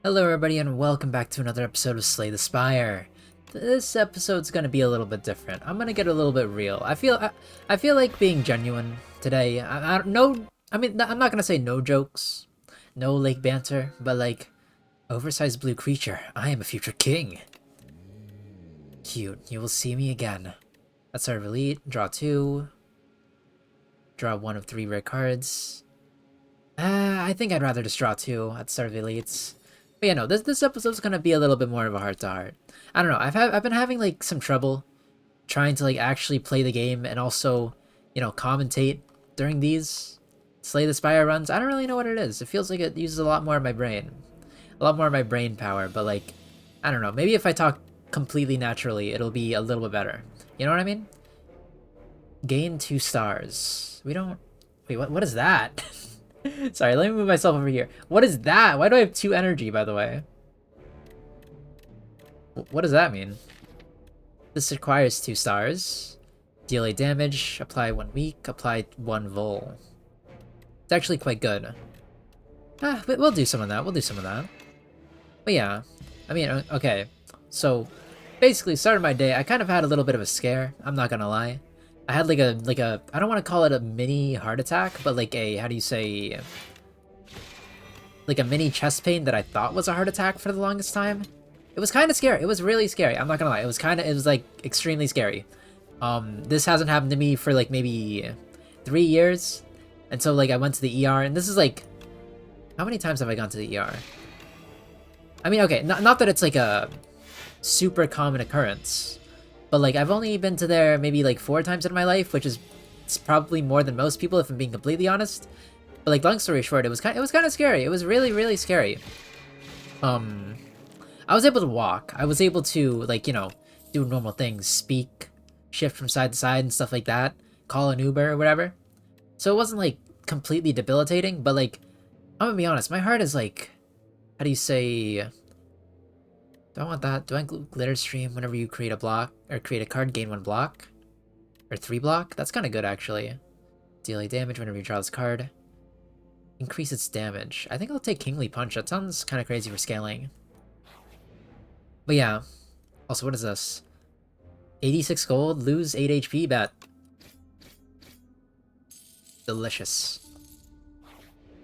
Hello everybody and welcome back to another episode of Slay the Spire. This episode's gonna be a little bit different. I'm gonna get a little bit real. I feel like being genuine today. I don't know. I mean, I'm not gonna say no jokes, no lake banter, but like, oversized blue creature. I am a future king. Cute. You will see me again. That's our elite. Draw two. Draw one of three rare cards. I think I'd rather just draw two at start of elites. But yeah, no, this episode's gonna be a little bit more of a heart to heart. I don't know. I've been having like some trouble trying to like actually play the game and also, commentate during these Slay the Spire runs. I don't really know what it is. It feels like it uses a lot more of my brain, a lot more of my brain power. But like, I don't know. Maybe if I talk completely naturally, it'll be a little bit better. You know what I mean? Gain 2 stars. We don't. Wait, what is that? Sorry, let me move myself over here. What is that? Why do I have 2 energy, by the way? What does that mean? This requires 2 stars. Deal 8 damage, apply 1 weak, apply 1 vol. It's actually quite good. We'll do some of that, But yeah, I mean, okay. So, basically, started my day, I kind of had a little bit of a scare, I'm not gonna lie. I had like a I don't want to call it a mini heart attack, but like a, how do you say, like a mini chest pain that I thought was a heart attack for the longest time. It was kind of scary. It was really scary. I'm not gonna lie. It was like extremely scary. This hasn't happened to me for like maybe 3 years, and so like I went to the ER, and this is like, how many times have I gone to the ER? I mean, okay, not that it's like a super common occurrence. But like, I've only been to there maybe like 4 times in my life, which is it's probably more than most people if I'm being completely honest. But like, long story short, it was kind of scary. It was really scary. I was able to walk. I was able to like, do normal things, speak, shift from side to side and stuff like that, call an Uber or whatever. So it wasn't like completely debilitating, but like, I'm gonna be honest, my heart is like, how do you say? Do I want that? Do I include glitter stream whenever you create a block or create a card, gain 1 block? Or 3 block? That's kind of good actually. Deal 8 damage whenever you draw this card. Increase its damage. I think I'll take Kingly Punch. That sounds kind of crazy for scaling. But yeah. Also, what is this? 86 gold, lose 8 HP, bet. Delicious.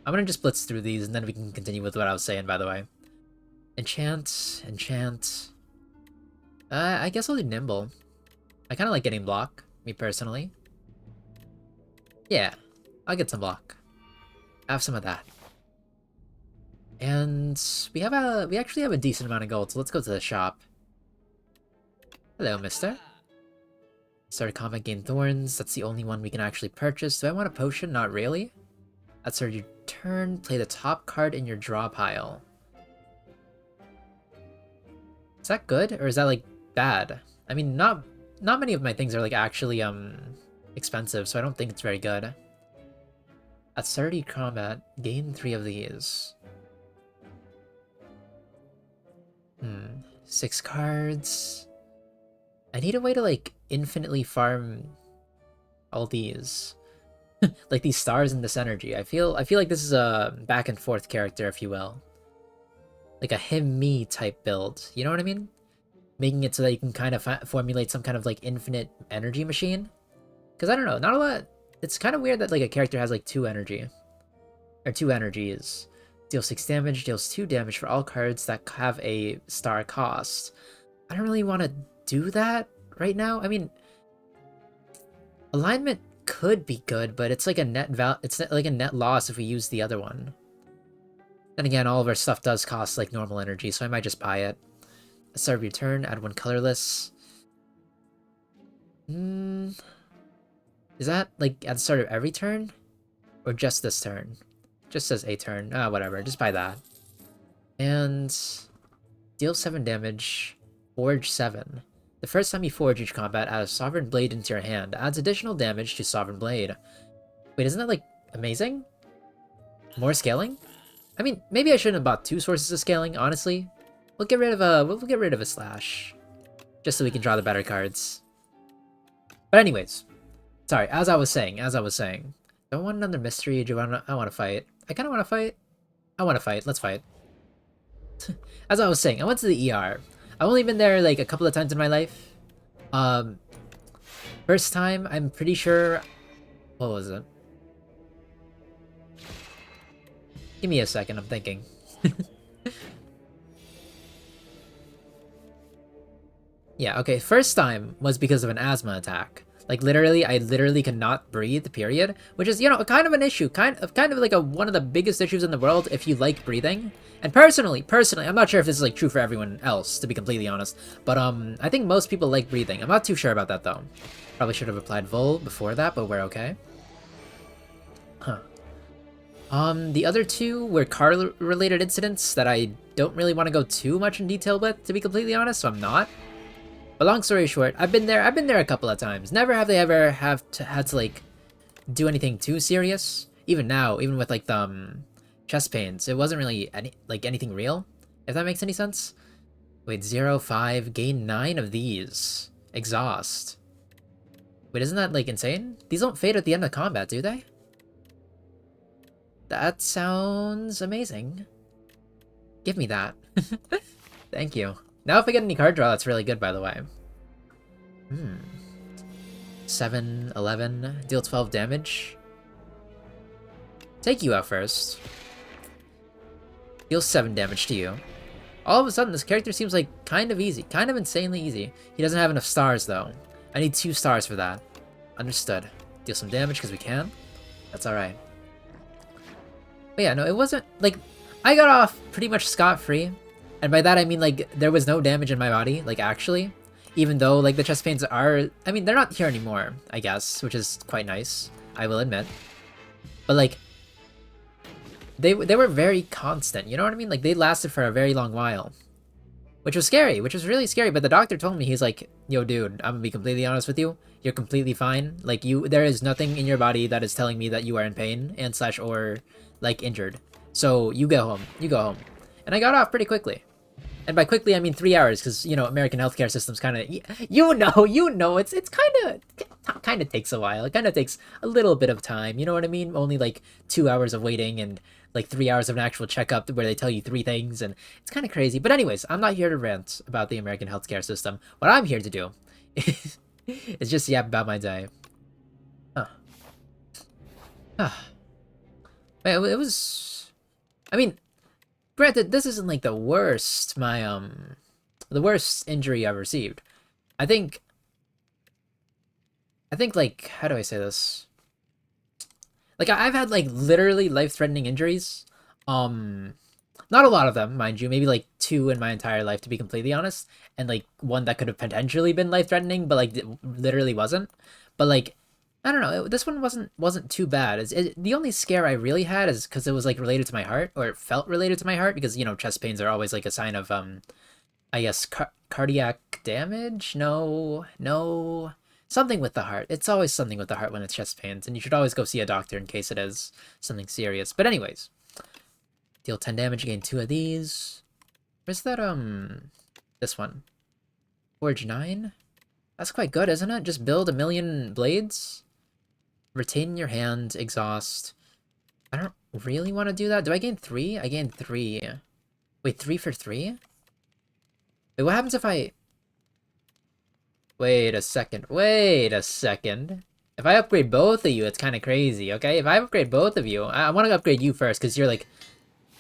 I'm gonna just blitz through these and then we can continue with what I was saying, by the way. Enchant. I guess I'll do Nimble. I kind of like getting block, me personally. Yeah, I'll get some block. Have some of that. And we actually have a decent amount of gold, so let's go to the shop. Hello, mister. Start a combat, gain thorns. That's the only one we can actually purchase. Do I want a potion? Not really. That's our turn. Play the top card in your draw pile. Is that good, or is that, like, bad? I mean, not many of my things are, like, actually, expensive, so I don't think it's very good. At 30 combat, gain 3 of these. 6 cards. I need a way to, like, infinitely farm all these. Like, these stars and this energy. I feel like this is a back and forth character, if you will. Like a him-me type build, you know what I mean? Making it so that you can kind of formulate some kind of like infinite energy machine. Because I don't know, not a lot. It's kind of weird that like a character has like 2 energy. Or 2 energies. Deals 6 damage, deals 2 damage for all cards that have a star cost. I don't really want to do that right now. I mean, alignment could be good, but it's like a net loss if we use the other one. Then again, all of our stuff does cost like normal energy, so I might just buy it. Start of your turn, add 1 colorless. Is that like at the start of every turn? Or just this turn? Just says a turn. Whatever, just buy that. And deal 7 damage, forge 7. The first time you forge each combat, add a Sovereign Blade into your hand. Adds additional damage to Sovereign Blade. Wait, isn't that like amazing? More scaling? I mean, maybe I shouldn't have bought 2 sources of scaling, honestly. We'll get rid of a slash. Just so we can draw the better cards. But anyways. Sorry, as I was saying. Do I want another mystery? I want to fight. I kind of want to fight. I want to fight. Let's fight. as I was saying, I went to the ER. I've only been there like a couple of times in my life. First time, I'm pretty sure... What was it? Give me a second, I'm thinking. Yeah, okay, first time was because of an asthma attack. Like, literally, I literally could not breathe, period. Which is, you know, kind of an issue. Kind of like one of the biggest issues in the world if you like breathing. And personally, I'm not sure if this is, like, true for everyone else, to be completely honest. But, I think most people like breathing. I'm not too sure about that, though. Probably should have applied Vol before that, but we're okay. Huh. The other two were car-related incidents that I don't really want to go too much in detail with, to be completely honest, so I'm not. But long story short, I've been there a couple of times. Never have they ever had to like do anything too serious. Even now, even with like the chest pains, it wasn't really anything real. If that makes any sense. Wait, 0, 5, gain 9 of these. Exhaust. Wait, isn't that like insane? These don't fade at the end of combat, do they? That sounds amazing. Give me that. Thank you. Now if I get any card draw, that's really good, by the way. 7, 11, deal 12 damage. Take you out first. Deal 7 damage to you. All of a sudden, this character seems like kind of easy. Kind of insanely easy. He doesn't have enough stars, though. I need 2 stars for that. Understood. Deal some damage because we can. That's alright. But yeah, no, it wasn't... Like, I got off pretty much scot-free. And by that, I mean, like, there was no damage in my body, like, actually. Even though, like, the chest pains are... I mean, they're not here anymore, I guess, which is quite nice, I will admit. But, like, they were very constant, you know what I mean? Like, they lasted for a very long while. Which was scary, which was really scary, but the doctor told me, he's like, yo, dude, I'm gonna be completely honest with you. You're completely fine. Like, there is nothing in your body that is telling me that you are in pain and / or, like, injured. So, you go home. You go home. And I got off pretty quickly. And by quickly, I mean 3 hours, because, you know, American healthcare system's kind of... You know, it's kind of takes a while. It kind of takes a little bit of time, you know what I mean? Only, like, 2 hours of waiting and, like, 3 hours of an actual checkup where they tell you 3 things, and it's kind of crazy. But anyways, I'm not here to rant about the American healthcare system. What I'm here to do is just yap about my day. It was... I mean... Granted, this isn't like the worst the worst injury I've received. I think like, how do I say this? Like, I've had like literally life-threatening injuries. Not a lot of them, mind you, maybe like 2 in my entire life, to be completely honest, and like 1 that could have potentially been life-threatening, but like literally wasn't. But like, I don't know, this one wasn't too bad. The only scare I really had is because it was like related to my heart, or it felt related to my heart, because, you know, chest pains are always like a sign of I guess cardiac damage. No, something with the heart. It's always something with the heart when it's chest pains, and you should always go see a doctor in case it is something serious. But anyways, deal 10 damage, gain 2 of these. Where's that this one? Forge 9. That's quite good, isn't it? Just build 1,000,000 blades. Retain your hand, exhaust. I don't really want to do that. Do I gain 3? I gain 3. Wait, 3 for 3? Wait, what happens if I... Wait a second. If I upgrade both of you, it's kind of crazy, okay? If I upgrade both of you... I want to upgrade you first, because you're, like,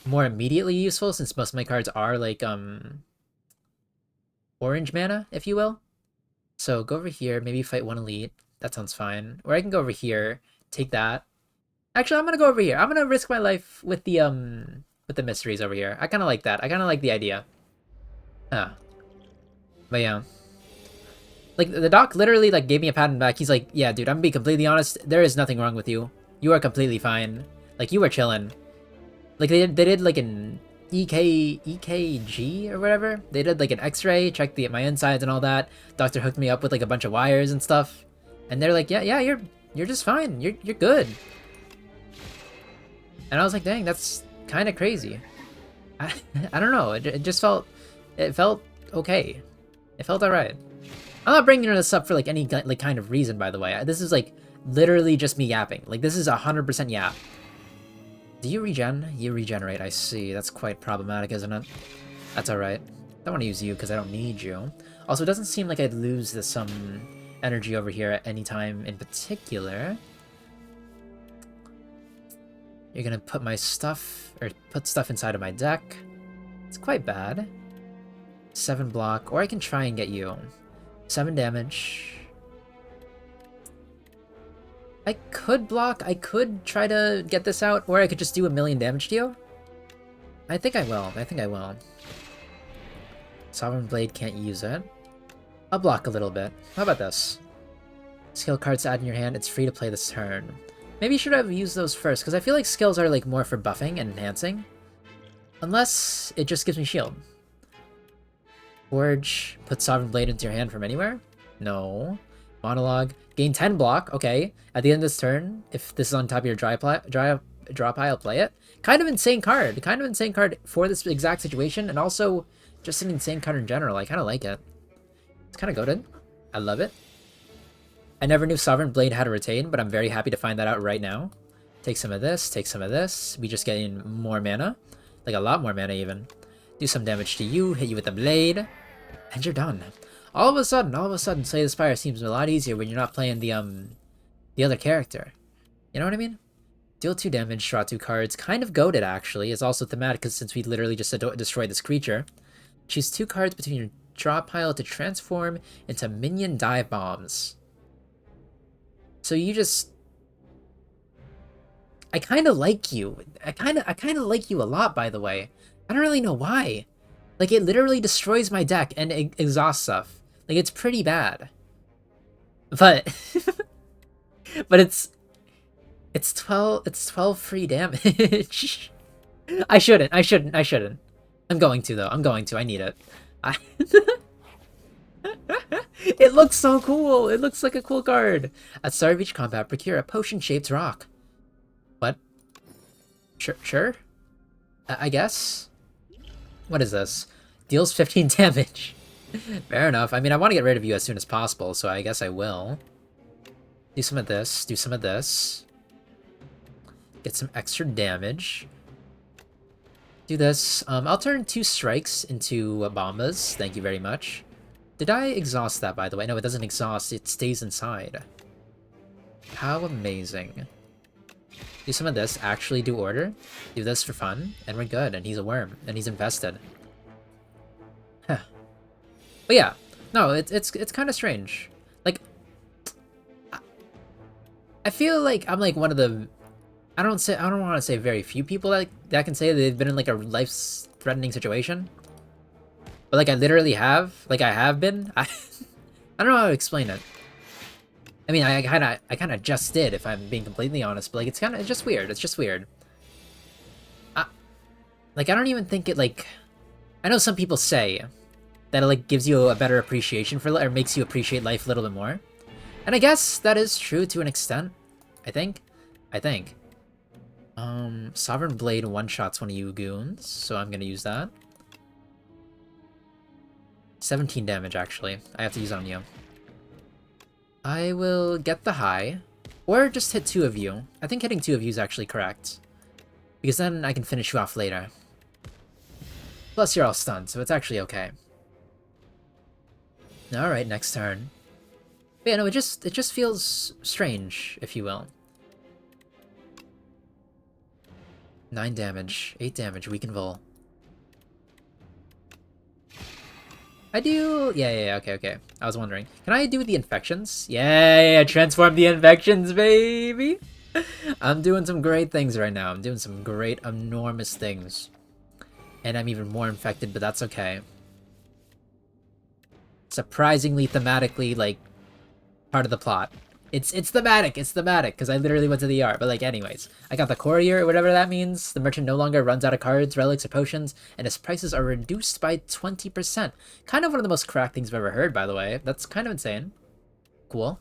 more immediately useful, since most of my cards are, like, orange mana, if you will. So, go over here, maybe fight 1 elite. That sounds fine. Or I can go over here, take that. Actually, I'm gonna go over here. I'm gonna risk my life with the mysteries over here. I kind of like that. I kind of like the idea. But yeah. Like, the doc literally, like, gave me a pat on the back. He's like, yeah, dude, I'm gonna be completely honest. There is nothing wrong with you. You are completely fine. Like, you are chilling. Like, they did like, an EKG or whatever. They did, like, an x-ray, checked my insides and all that. Doctor hooked me up with, like, a bunch of wires and stuff. And they're like, yeah, you're just fine. You're good. And I was like, dang, that's kind of crazy. I don't know. It just felt... It felt okay. It felt alright. I'm not bringing this up for, like, any, like, kind of reason, by the way. This is, like, literally just me yapping. Like, this is 100% yap. Do you regen? You regenerate, I see. That's quite problematic, isn't it? That's alright. Don't want to use you because I don't need you. Also, it doesn't seem like I'd lose this energy over here at any time in particular. You're gonna put my stuff, or put stuff inside of my deck. It's quite bad. 7 block, or I can try and get you. 7 damage. I could block, I could try to get this out, or I could just do 1,000,000 damage to you. I think I will, Sovereign Blade can't use it. I'll block a little bit. How about this? Skill cards to add in your hand, it's free to play this turn. Maybe you should have used those first, because I feel like skills are like more for buffing and enhancing. Unless it just gives me shield. Forge, put Sovereign Blade into your hand from anywhere? No. Monologue, gain 10 block, okay. At the end of this turn, if this is on top of your draw pile, play it. Kind of insane card for this exact situation, and also just an insane card in general. I kind of like it. It's kind of goated. I love it. I never knew Sovereign Blade had a retain, but I'm very happy to find that out right now. Take some of this, take some of this. We just gain more mana. Like a lot more mana even. Do some damage to you, hit you with the blade, and you're done. All of a sudden, Slay the Spire seems a lot easier when you're not playing the other character. You know what I mean? Deal 2 damage, draw 2 cards. Kind of goated, actually. It's also thematic, because since we literally just destroyed this creature. Choose 2 cards between your draw pile to transform into minion dive bombs. So you just... I kind of like you. I kind of like you a lot, by the way. I don't really know why. Like, it literally destroys my deck and exhausts stuff. Like, it's pretty bad. But... but it's 12 free damage. I shouldn't. I'm going to, though. I need it. It looks so cool. It looks like a cool card. At start of each combat, procure a potion-shaped rock. What? Sure? I guess? What is this? Deals 15 damage. Fair enough. I mean, I want to get rid of you as soon as possible, so I guess I will. Do some of this. Do some of this. Get some extra damage. Do this. I'll turn 2 strikes into bombas. Thank you very much. Did I exhaust that, by the way? No, it doesn't exhaust. It stays inside. How amazing. Do some of this. Actually do order. Do this for fun. And we're good. And he's a worm. And he's invested. Huh. But yeah. No, it's kind of strange. Like, I feel like I'm like one of the... I don't want to say very few people that can say they've been in like a life-threatening situation. But like I literally have. Like I have been. I don't know how to explain it. I mean, I kind of just did, if I'm being completely honest. But like it's just weird. It's just weird. Like I don't even think it like. I know some people say that it like gives you a better appreciation for or makes you appreciate life a little bit more, and I guess that is true to an extent. I think. Sovereign Blade one-shots one of you goons, so I'm gonna use that. 17 damage, actually. I have to use it on you. I will get the high, or just hit 2 of you. I think hitting 2 of you is actually correct, because then I can finish you off later. Plus, you're all stunned, so it's actually okay. Alright, next turn. But yeah, no, it just feels strange, if you will. 9 damage, 8 damage, weaken Vol. I do... Yeah, okay. I was wondering. Can I do the infections? Yeah, transform the infections, baby! I'm doing some great things right now. I'm doing some great, enormous things. And I'm even more infected, but that's okay. Surprisingly, thematically, like, part of the plot. It's thematic, because I literally went to the ER. But like, anyways, I got the courier, or whatever that means. The merchant no longer runs out of cards, relics, or potions, and his prices are reduced by 20%. Kind of one of the most cracked things I've ever heard, by the way. That's kind of insane. Cool.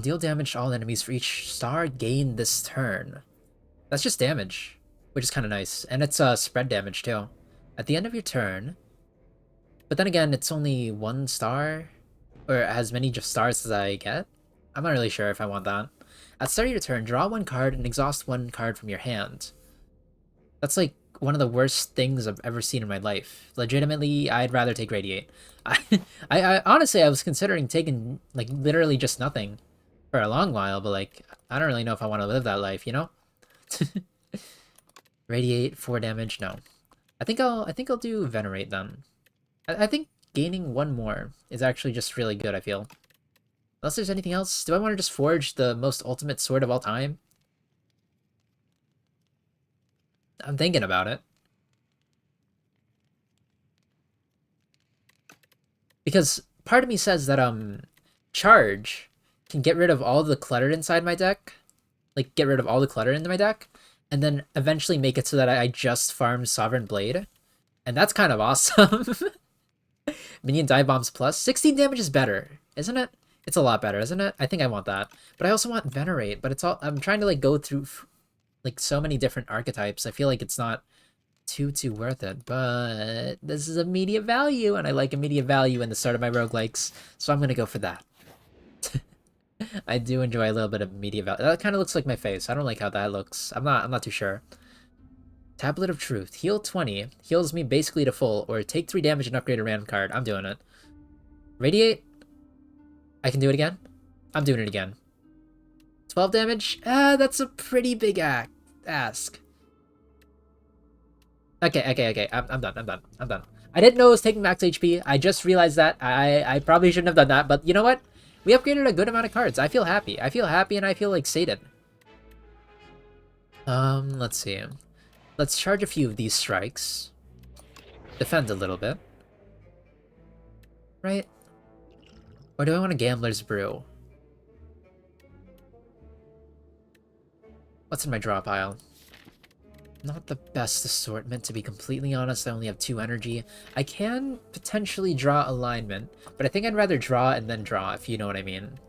Deal damage to all enemies for each star gained this turn. That's just damage, which is kind of nice. And it's spread damage, too. At the end of your turn. But then again, it's only 1 star. Or as many stars as I get? I'm not really sure if I want that. At the start of your turn, draw 1 card and exhaust 1 card from your hand. That's like one of the worst things I've ever seen in my life. Legitimately, I'd rather take Radiate. I honestly, I was considering taking, like, literally just nothing for a long while, but, like, I don't really know if I want to live that life, you know? Radiate, 4 damage, no. I think I'll do Venerate then. I think gaining 1 more is actually just really good, I feel. Unless there's anything else. Do I want to just forge the most ultimate sword of all time? I'm thinking about it. Because part of me says that Charge can get rid of all the clutter inside my deck. Like, get rid of all the clutter in my deck. And then eventually make it so that I just farm Sovereign Blade. And that's kind of awesome. Minion Dive Bombs plus. 16 damage is better, isn't it? It's a lot better, isn't it? I think I want that. But I also want Venerate. But it's all... I'm trying to, like, go through, like, so many different archetypes. I feel like it's not too worth it. But this is immediate value. And I like immediate value in the start of my roguelikes. So I'm going to go for that. I do enjoy a little bit of immediate value. That kind of looks like my face. I don't like how that looks. I'm not too sure. Tablet of Truth. Heal 20. Heals me basically to full. Or take 3 damage and upgrade a random card. I'm doing it. Radiate. I can do it again. I'm doing it again. 12 damage? That's a pretty big ask. Okay. I'm done. I didn't know it was taking max HP. I just realized that. I probably shouldn't have done that. But you know what? We upgraded a good amount of cards. I feel happy. I feel happy and I feel like sated. Let's see. Let's charge a few of these strikes. Defend a little bit. Right? Or do I want a Gambler's Brew? What's in my draw pile? Not the best assortment, to be completely honest. I only have 2 energy. I can potentially draw Alignment, but I think I'd rather draw and then draw, if you know what I mean.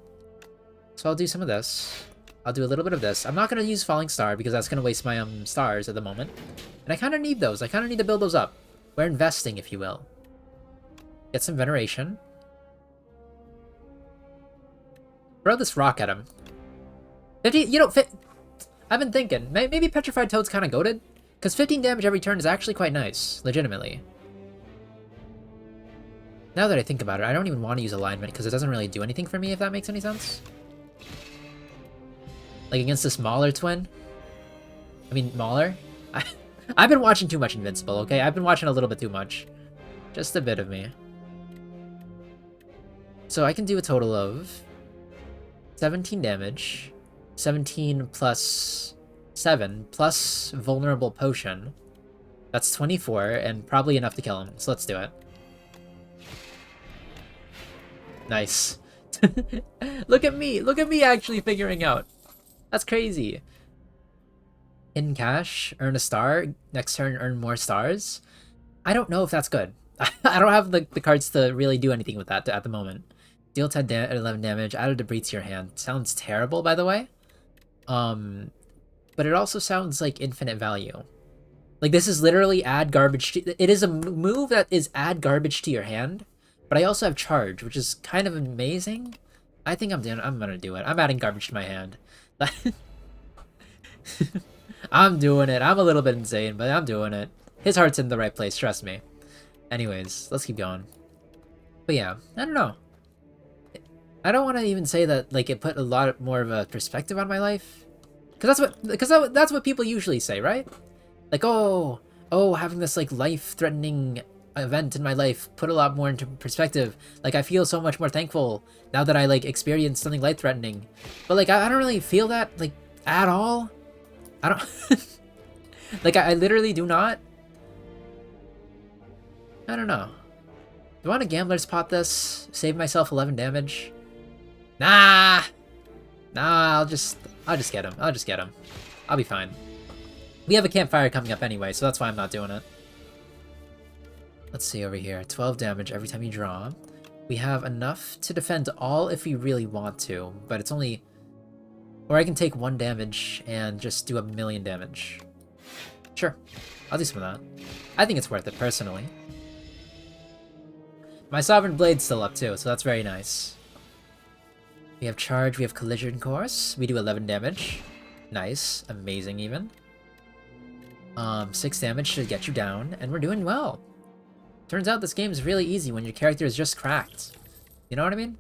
So I'll do some of this. I'll do a little bit of this. I'm not going to use Falling Star because that's going to waste my stars at the moment. And I kind of need those. I kind of need to build those up. We're investing, if you will. Get some Veneration. Throw this rock at him. 50, you know, I've been thinking, maybe Petrified Toad's kind of goated? Because 15 damage every turn is actually quite nice, legitimately. Now that I think about it, I don't even want to use Alignment because it doesn't really do anything for me, if that makes any sense. Like against this Mauler twin? I mean, Mauler? I've been watching too much Invincible, okay? I've been watching a little bit too much. Just a bit of me. So I can do a total of 17 damage. 17 plus 7 plus Vulnerable Potion. That's 24 and probably enough to kill him. So let's do it. Nice. Look at me actually figuring out. That's crazy. In cash, earn a star. Next turn, earn more stars. I don't know if that's good. I don't have the cards to really do anything with that at the moment. Deal 11 damage, add a debris to your hand. Sounds terrible, by the way. But it also sounds like infinite value. Like, this is literally add garbage to... It is a move that is add garbage to your hand. But I also have charge, which is kind of amazing. I think I'm gonna do it. I'm adding garbage to my hand. I'm doing it. I'm a little bit insane, but I'm doing it. His heart's in the right place, trust me. Anyways, let's keep going. But yeah, I don't know. I don't want to even say that like it put a lot more of a perspective on my life. Because that's what people usually say, right? Like, oh, having this like life-threatening event in my life put a lot more into perspective. Like, I feel so much more thankful now that I like experienced something life-threatening. But like, I don't really feel that like at all. I don't like I literally do not. I don't know. Do I want to Gambler's Pot this? Save myself 11 damage? Nah, I'll just get him. I'll be fine. We have a campfire coming up anyway, so that's why I'm not doing it. Let's see over here. 12 damage every time you draw. We have enough to defend all if we really want to, but it's only... Or I can take 1 damage and just do 1,000,000 damage. Sure, I'll do some of that. I think it's worth it, personally. My Sovereign Blade's still up too, so that's very nice. We have charge, we have collision course. We do 11 damage. Nice, amazing even. 6 damage should get you down, and we're doing well. Turns out this game is really easy when your character is just cracked. You know what I mean?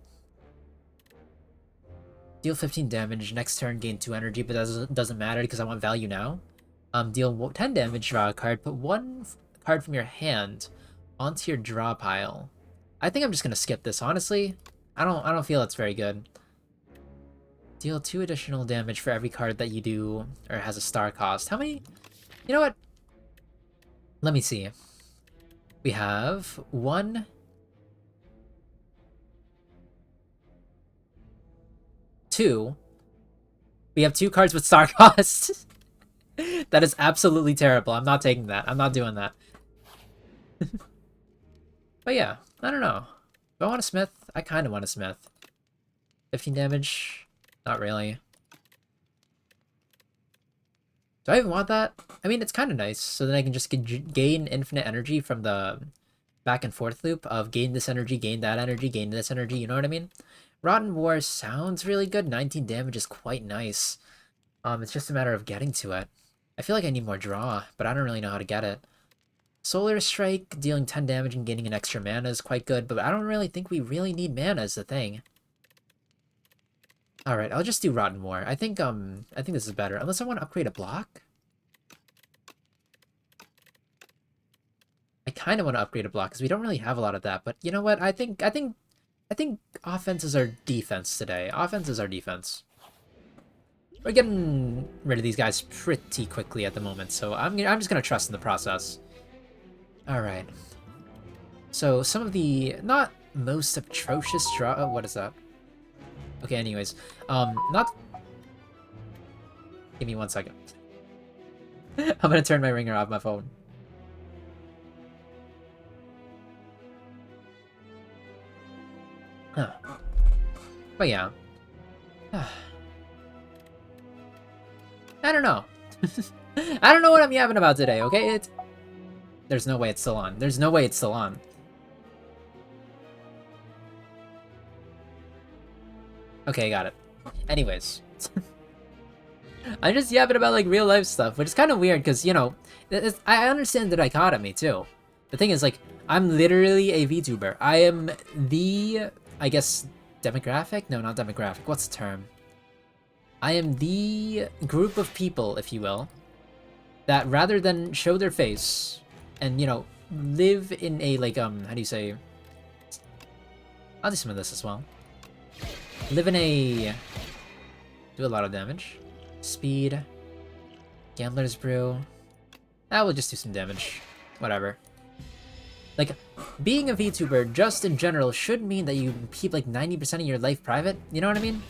Deal 15 damage, next turn gain 2 energy, but that doesn't matter because I want value now. Deal 10 damage, draw a card, put 1 card from your hand onto your draw pile. I think I'm just gonna skip this, honestly. I don't feel it's very good. Deal 2 additional damage for every card that you do or has a star cost. How many? You know what? Let me see. We have 1, 2. We have 2 cards with star cost. That is absolutely terrible. I'm not taking that. I'm not doing that. But yeah, I don't know. Do I want a smith? I kind of want a smith. 15 damage? Not really. Do I even want that? I mean, it's kind of nice, so then I can just gain infinite energy from the back and forth loop of gain this energy, gain that energy, gain this energy, you know what I mean? Rotten War sounds really good. 19 damage is quite nice. It's just a matter of getting to it. I feel like I need more draw, but I don't really know how to get it. Solar Strike, dealing 10 damage and gaining an extra mana is quite good, but I don't really think we really need mana is the thing. Alright, I'll just do Rotten War. I think this is better. Unless I want to upgrade a block? I kind of want to upgrade a block, because we don't really have a lot of that, but you know what? I think offense is our defense today. Offense is our defense. We're getting rid of these guys pretty quickly at the moment, so I'm just gonna trust in the process. Alright. So, some of the not most atrocious draw... Oh, what is that? Okay, anyways. Not... Give me 1 second. I'm gonna turn my ringer off my phone. Huh. But yeah. I don't know. I don't know what I'm yapping about today, okay? There's no way it's still on. There's no way it's still on. Okay, got it. Anyways. I'm just yapping about, like, real life stuff, which is kind of weird, because, you know, I understand the dichotomy, too. The thing is, like, I'm literally a VTuber. I am the, I guess, demographic? No, not demographic. What's the term? I am the group of people, if you will, that rather than show their face and, you know, live in a, like, how do you say... I'll do some of this as well. Live in a... Do a lot of damage. Speed. Gambler's Brew. We'll just do some damage. Whatever. Like, being a VTuber, just in general, should mean that you keep, like, 90% of your life private. You know what I mean?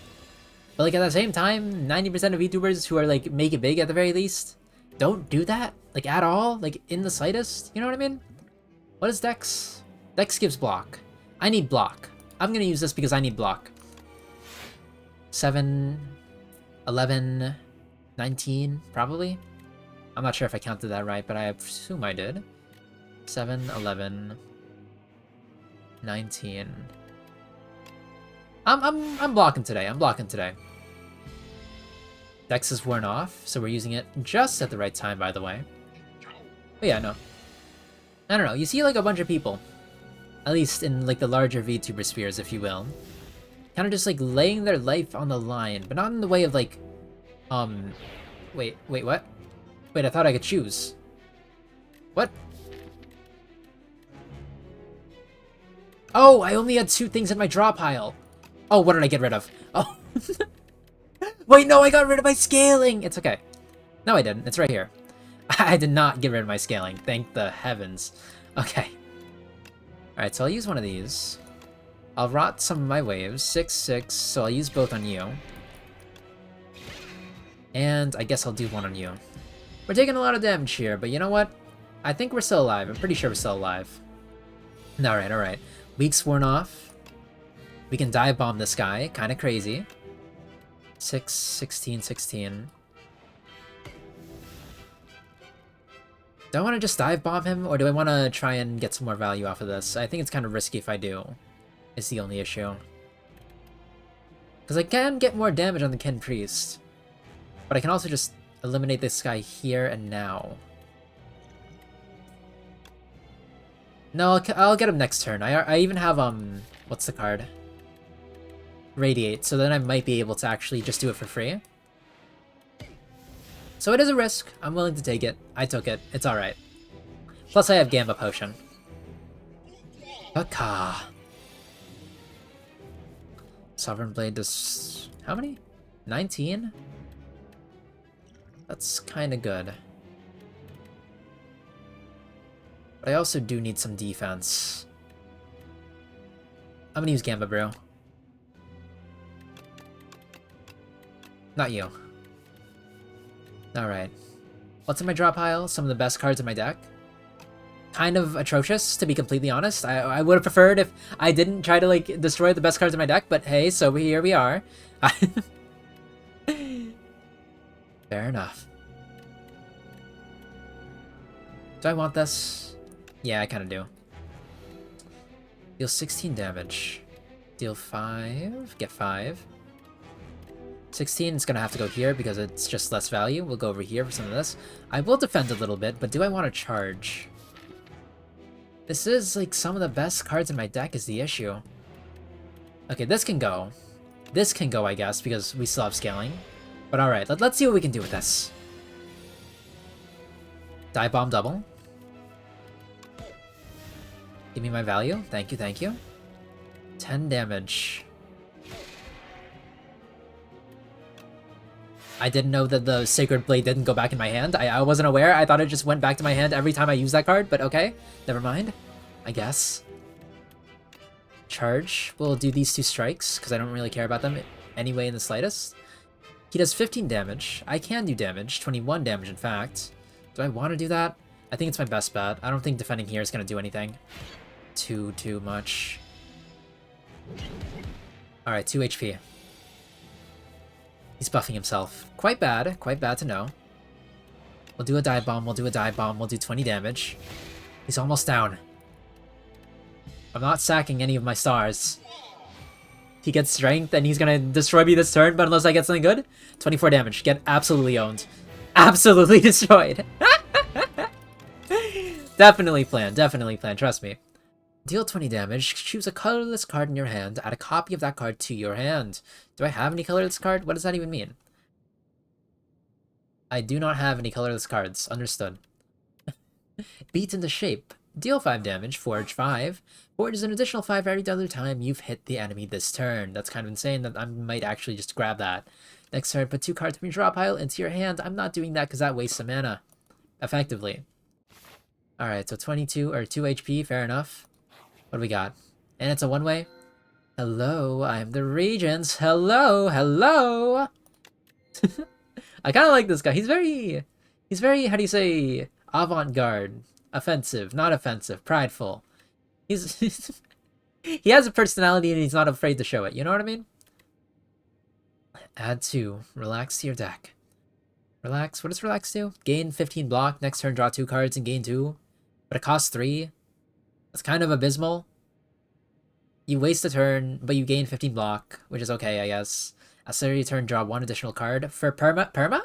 But, like, at the same time, 90% of VTubers who are, like, make it big at the very least, don't do that. Like, at all. Like, in the slightest. You know what I mean? What is Dex? Dex gives block. I need block. I'm gonna use this because I need block. 7, 11, 19, probably? I'm not sure if I counted that right, but I assume I did. 7, 11, 19. I'm blocking today. I'm blocking today. Dex is worn off, so we're using it just at the right time, by the way. But yeah, no. I don't know. You see, like, a bunch of people, at least in, like, the larger VTuber spheres, if you will, kind of just, like, laying their life on the line, but not in the way of, like, wait, what? Wait, I thought I could choose. What? Oh, I only had 2 things in my draw pile. Oh, what did I get rid of? Oh. Wait, no, I got rid of my scaling! It's okay. No, I didn't. It's right here. I did not get rid of my scaling. Thank the heavens. Okay. Alright, so I'll use one of these. I'll rot some of my waves. 6, 6, so I'll use both on you. And I guess I'll do one on you. We're taking a lot of damage here, but you know what? I think we're still alive. I'm pretty sure we're still alive. Alright, alright. Weak's worn off. We can dive bomb this guy. Kind of crazy. 6, 16, 16. Do I want to just dive bomb him, or do I want to try and get some more value off of this? I think it's kind of risky if I do. It's the only issue. Because I can get more damage on the Kin Priest. But I can also just eliminate this guy here and now. No, I'll get him next turn. I even have, what's the card? Radiate, so then I might be able to actually just do it for free. So it is a risk. I'm willing to take it. I took it. It's alright. Plus I have Gamba Potion. Baka. Sovereign Blade does... how many? 19? That's kinda good. But I also do need some defense. I'm gonna use Gamba Brew. Not you. Alright. What's in my draw pile? Some of the best cards in my deck. Kind of atrocious, to be completely honest. I would have preferred if I didn't try to, like, destroy the best cards in my deck, but hey, so here we are. Fair enough. Do I want this? Yeah, I kind of do. Deal 16 damage. Deal 5. Get 5. 16 is going to have to go here because it's just less value. We'll go over here for some of this. I will defend a little bit, but do I want to charge? This is, like, some of the best cards in my deck is the issue. Okay, this can go. This can go, I guess, because we still have scaling. But alright, let's see what we can do with this. Dive Bomb double. Give me my value. Thank you, thank you. 10 damage. I didn't know that the Sacred Blade didn't go back in my hand. I wasn't aware. I thought it just went back to my hand every time I used that card, but okay. Never mind. I guess. Charge. We'll do these 2 strikes, because I don't really care about them anyway in the slightest. He does 15 damage. I can do damage. 21 damage, in fact. Do I want to do that? I think it's my best bet. I don't think defending here is going to do anything too much. Alright, 2 HP. He's buffing himself. Quite bad to know. We'll do a dive bomb, we'll do a dive bomb, we'll do 20 damage. He's almost down. I'm not sacking any of my stars. He gets strength and he's gonna destroy me this turn, but unless I get something good, 24 damage. Get absolutely owned. Absolutely destroyed. Definitely planned, trust me. Deal 20 damage, choose a colorless card in your hand, add a copy of that card to your hand. Do I have any colorless card? What does that even mean? I do not have any colorless cards. Understood. Beat into shape. Deal 5 damage, forge 5. Forge is an additional 5 every other time you've hit the enemy this turn. That's kind of insane that I might actually just grab that. Next turn, put 2 cards from your draw pile into your hand. I'm not doing that because that wastes some mana. Effectively. Alright, so 22 or 2 HP, fair enough. What do we got? And it's a one-way. Hello, I'm the Regents. Hello, hello. I kind of like this guy. He's very, how do you say, avant-garde, offensive, not offensive, prideful. He's he has a personality and he's not afraid to show it. You know what I mean? Add 2. Relax to your deck. Relax. What does relax do? Gain 15 block. Next turn, draw 2 cards and gain 2. But it costs 3. It's kind of abysmal. You waste a turn, but you gain 15 block, which is okay, I guess. After your turn, draw 1 additional card. For perma?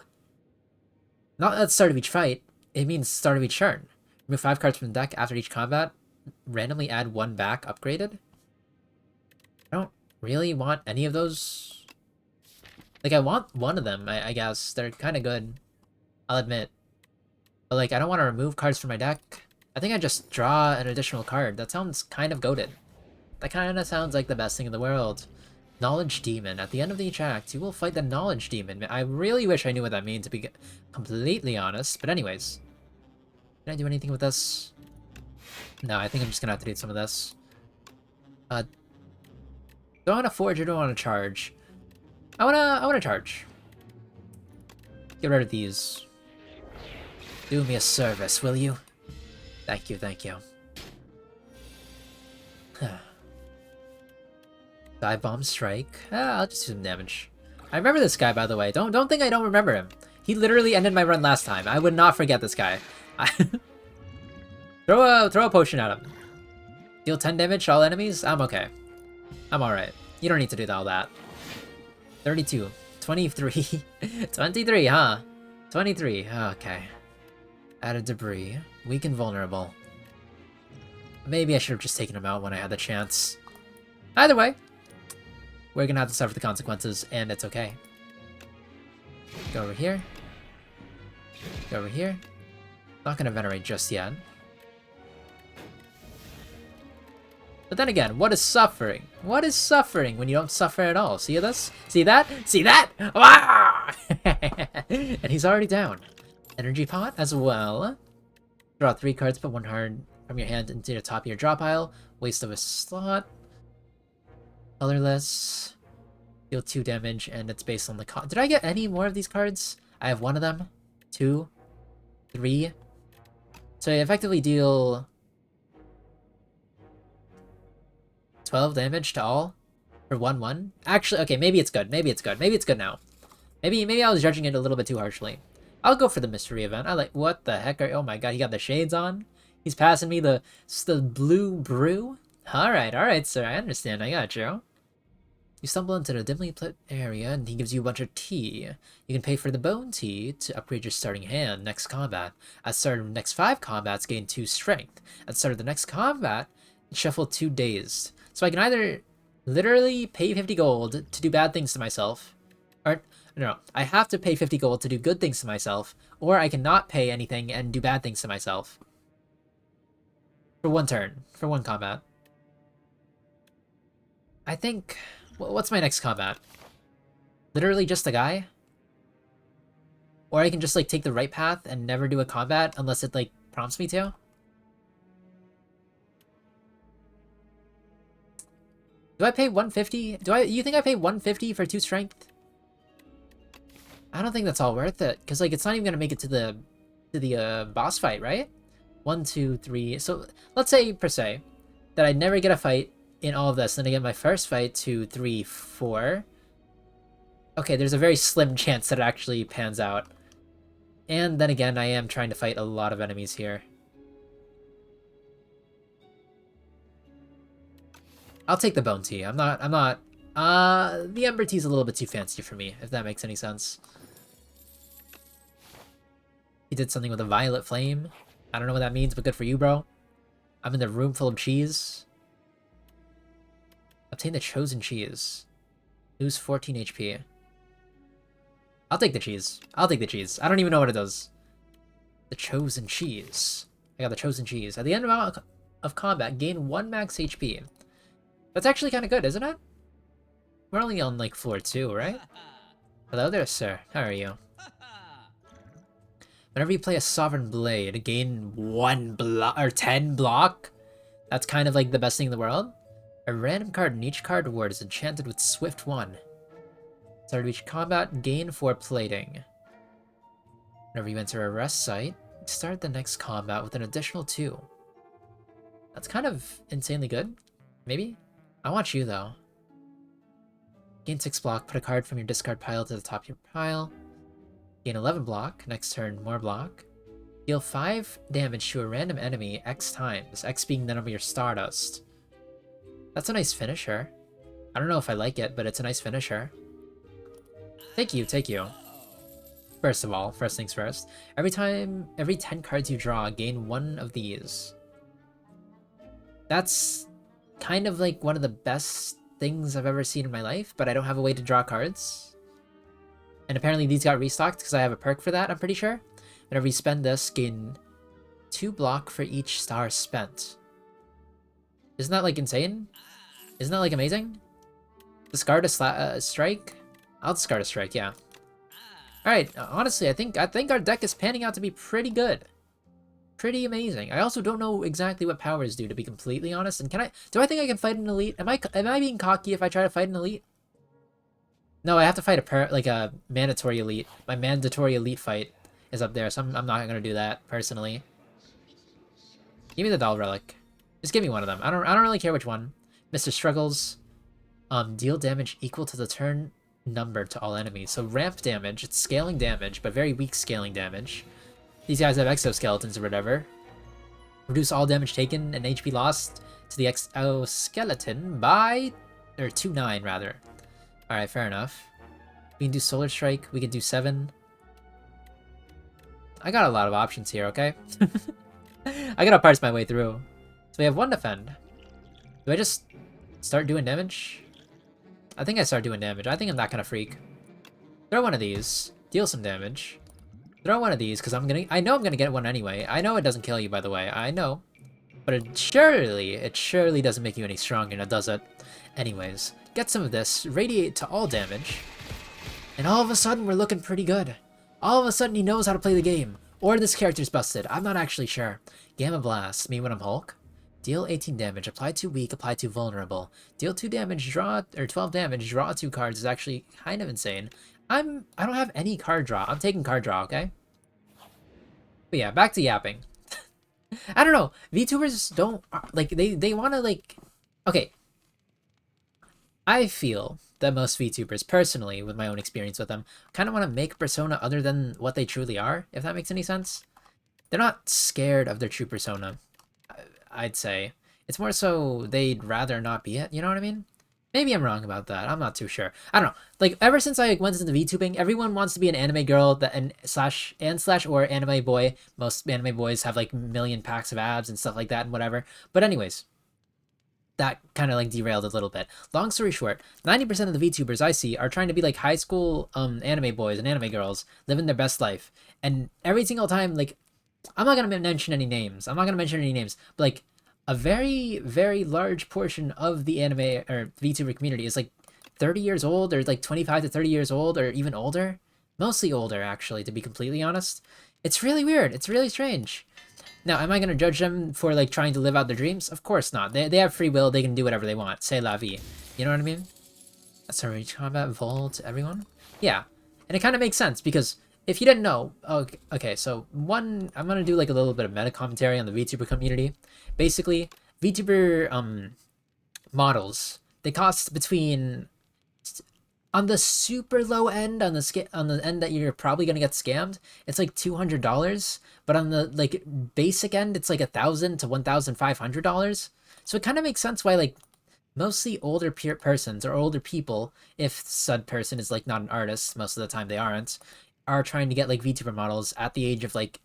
Not at the start of each fight. It means start of each turn. Remove 5 cards from the deck after each combat. Randomly add 1 back upgraded. I don't really want any of those. Like, I want one of them, I guess. They're kind of good. I'll admit. But, like, I don't want to remove cards from my deck. I think I just draw an additional card. That sounds kind of goated. That kind of sounds like the best thing in the world. Knowledge Demon. At the end of each act, you will fight the Knowledge Demon. I really wish I knew what that means, to be completely honest. But anyways. Can I do anything with this? No, I think I'm just gonna have to do some of this. Do I want to forge or do I want to charge? I wanna charge. Get rid of these. Do me a service, will you? Thank you, thank you. Dive Bomb Strike. I'll just do some damage. I remember this guy, by the way. Don't think I don't remember him. He literally ended my run last time. I would not forget this guy. Throw a potion at him. Deal 10 damage to all enemies? I'm okay. I'm alright. You don't need to do all that. 32. 23. 23, huh? 23. Okay. Added debris. Weak and vulnerable. Maybe I should have just taken him out when I had the chance. Either way, we're gonna have to suffer the consequences, and it's okay. Go over here. Go over here. Not gonna venerate just yet. But then again, what is suffering? What is suffering when you don't suffer at all? See this? See that? See that? Ah! And he's already down. Energy pot as well. Draw 3 cards, put 1 card from your hand into the top of your draw pile. Waste of a slot. Colorless. Deal 2 damage, and it's based on the cost. Did I get any more of these cards? I have 1 of them. 2. 3. So I effectively deal 12 damage to all for 1/1. Actually, okay, maybe it's good. Maybe it's good. Maybe it's good now. Maybe I was judging it a little bit too harshly. I'll go for the mystery event. I like, what the heck are, oh my god, he got the shades on. He's passing me the blue brew. Alright, sir, I understand, I got you. You stumble into the dimly lit area, and he gives you a bunch of tea. You can pay for the bone tea to upgrade your starting hand next combat. At the start of the next 5 combats, gain 2 strength. At the start of the next combat, shuffle 2 dazed. So I can either literally pay 50 gold to do bad things to myself, or no, I have to pay 50 gold to do good things to myself, or I cannot pay anything and do bad things to myself. For 1 turn, for 1 combat. I think, what's my next combat? Literally just a guy? Or I can just like take the right path and never do a combat unless it like prompts me to? Do I pay 150? You think I pay 150 for 2 strength? I don't think that's all worth it, because like it's not even gonna make it to the boss fight, right? 1, 2, 3. So let's say per se that I never get a fight in all of this, then I get my first fight, 2, 3, 4. Okay, there's a very slim chance that it actually pans out. And then again, I am trying to fight a lot of enemies here. I'll take the bone tea. The ember tea is a little bit too fancy for me, if that makes any sense. He did something with a violet flame. I don't know what that means, but good for you, bro. I'm in the room full of cheese. Obtain the chosen cheese. Lose 14 HP. I'll take the cheese. I'll take the cheese. I don't even know what it does. The chosen cheese. I got the chosen cheese. At the end of combat, gain 1 max HP. That's actually kind of good, isn't it? We're only on, like, floor 2, right? Hello there, sir. How are you? Whenever you play a Sovereign Blade, gain 1 block, or 10 block? That's kind of, like, the best thing in the world? A random card in each card ward is enchanted with Swift 1. Start of each combat, gain 4 plating. Whenever you enter a rest site, start the next combat with an additional 2. That's kind of insanely good. Maybe? I want you, though. Gain 6 block, put a card from your discard pile to the top of your pile. Gain 11 block, next turn, more block. Deal 5 damage to a random enemy X times, X being the number of your Stardust. That's a nice finisher. I don't know if I like it, but it's a nice finisher. Take you. First of all, first things first. Every 10 cards you draw, gain 1 of these. That's kind of like one of the best things I've ever seen in my life, but I don't have a way to draw cards. And apparently these got restocked because I have a perk for that, I'm pretty sure. Whenever you spend this, gain 2 block for each star spent. Isn't that like insane? Isn't that like amazing? Discard a strike? I'll discard a strike, yeah. Alright, honestly, I think our deck is panning out to be pretty good. Pretty amazing. I also don't know exactly what powers do, to be completely honest. And do I think I can fight an elite? Am I being cocky if I try to fight an elite? No, I have to fight a mandatory elite. My mandatory elite fight is up there, so I'm not gonna do that personally. Give me the doll relic. Just give me one of them. I don't really care which one. Mr. Struggles. Deal damage equal to the turn number to all enemies. So ramp damage. It's scaling damage, but very weak scaling damage. These guys have exoskeletons or whatever. Reduce all damage taken and HP lost to the exoskeleton by... or 2/9 rather. Alright, fair enough. We can do Solar Strike. We can do 7. I got a lot of options here, okay? I gotta parse my way through. So we have 1 defend. Do I just start doing damage? I think I start doing damage. I think I'm that kind of freak. Throw one of these. Deal some damage. Throw one of these, because I know I'm gonna get one anyway. I know it doesn't kill you, by the way. I know. But it surely doesn't make you any stronger, now does it? Anyways, get some of this, radiate to all damage, and all of a sudden we're looking pretty good. All of a sudden he knows how to play the game. Or this character's busted. I'm not actually sure. Gamma Blast, me when I'm Hulk. Deal 18 damage, apply to weak, apply to vulnerable. Deal 2 damage, draw, or 12 damage, draw 2 cards is actually kind of insane. I don't have any card draw. I'm taking card draw, okay? But yeah, back to yapping. I don't know. VTubers don't, like, they want to, like... Okay. I feel that most VTubers, personally, with my own experience with them, kind of want to make a persona other than what they truly are, if that makes any sense. They're not scared of their true persona, I'd say. It's more so they'd rather not be it, you know what I mean? Maybe I'm wrong about that. I'm not too sure. I don't know. Like, ever since I went into VTubing, everyone wants to be an anime girl or anime boy. Most anime boys have, like, million packs of abs and stuff like that and whatever. But anyways, that kind of, like, derailed a little bit. Long story short, 90% of the VTubers I see are trying to be, like, high school anime boys and anime girls, living their best life. And every single time, like, I'm not going to mention any names. But, like, a very, very large portion of the anime or VTuber community is like 30 years old, or like 25 to 30 years old, or even older. Mostly older, actually, to be completely honest. It's really weird. It's really strange. Now, am I going to judge them for like trying to live out their dreams? Of course not. They have free will. They can do whatever they want. C'est la vie. You know what I mean? That's a reach combat vol to everyone? Yeah. And it kind of makes sense because if you didn't know, okay, so I'm going to do like a little bit of meta commentary on the VTuber community. Basically, VTuber models, they cost between, on the super low end, on the end that you're probably gonna get scammed, it's like $200, but on the like basic end, it's like $1,000 to $1,500. So it kind of makes sense why like mostly older persons or older people, if said person is like not an artist, most of the time they aren't, are trying to get like VTuber models at the age of like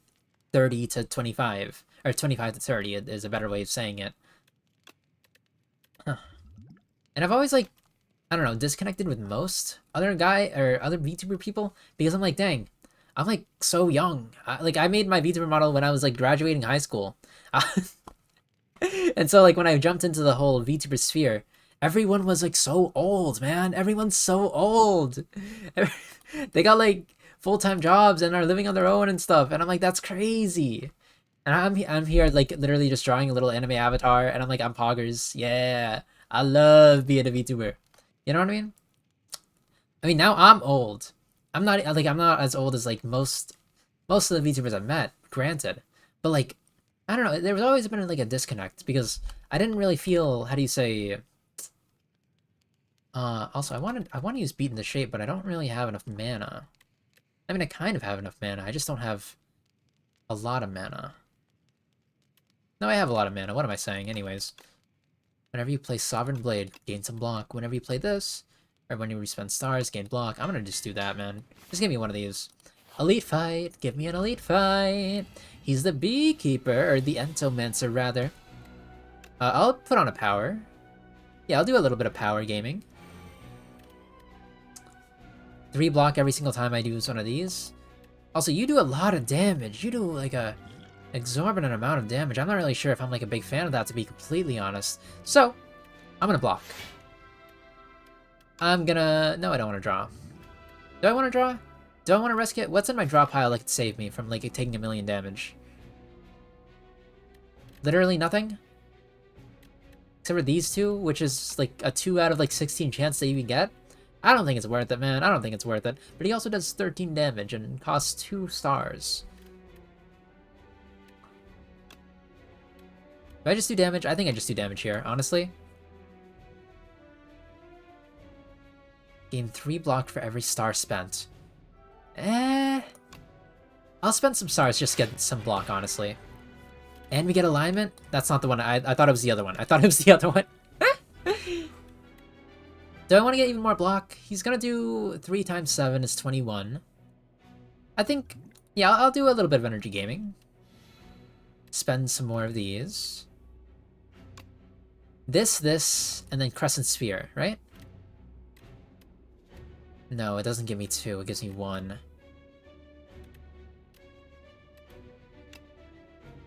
30 to 25. Or 25 to 30 is a better way of saying it. Huh. And I've always, like, I don't know, disconnected with most other VTuber people because I'm like, dang, I'm, like, so young. I made my VTuber model when I was, like, graduating high school. And so, like, when I jumped into the whole VTuber sphere, everyone was, like, so old, man. Everyone's so old. They got, like, full-time jobs and are living on their own and stuff. And I'm like, that's crazy. And I'm here, like, literally just drawing a little anime avatar, and I'm like, I'm poggers. Yeah, I love being a VTuber. You know what I mean? I mean, now I'm old. I'm not as old as, like, most of the VTubers I've met, granted. But, like, I don't know, there's always been, like, a disconnect, because I didn't really feel, how do you say... also, I want to use Beat in the Shape, but I don't really have enough mana. I mean, I kind of have enough mana, I just don't have a lot of mana. No, I have a lot of mana. What am I saying? Anyways. Whenever you play Sovereign Blade, gain some block. Whenever you play this, or when you respend stars, gain block. I'm gonna just do that, man. Just give me one of these. Elite fight. Give me an elite fight. He's the beekeeper, or the entomancer, rather. I'll put on a power. Yeah, I'll do a little bit of power gaming. 3 block every single time I do one of these. Also, you do a lot of damage. You do, like, a exorbitant amount of damage. I'm not really sure if I'm like a big fan of that, to be completely honest. So, I'm gonna block. No, I don't want to draw. Do I want to draw? Do I want to risk it? What's in my draw pile that could save me from like taking 1,000,000 damage? Literally nothing? Except for these two, which is like a 2 out of like 16 chance that you can get? I don't think it's worth it, man. I don't think it's worth it. But he also does 13 damage and costs 2 stars. Do I just do damage? I think I just do damage here, honestly. Gain 3 block for every star spent. I'll spend some stars just to get some block, honestly. And we get alignment? That's not the one. I thought it was the other one. I thought it was the other one. Do I want to get even more block? He's gonna do 3 times 7 is 21. I think, yeah, I'll do a little bit of energy gaming. Spend some more of these. This, and then Crescent Sphere, right? No, it doesn't give me 2, it gives me 1.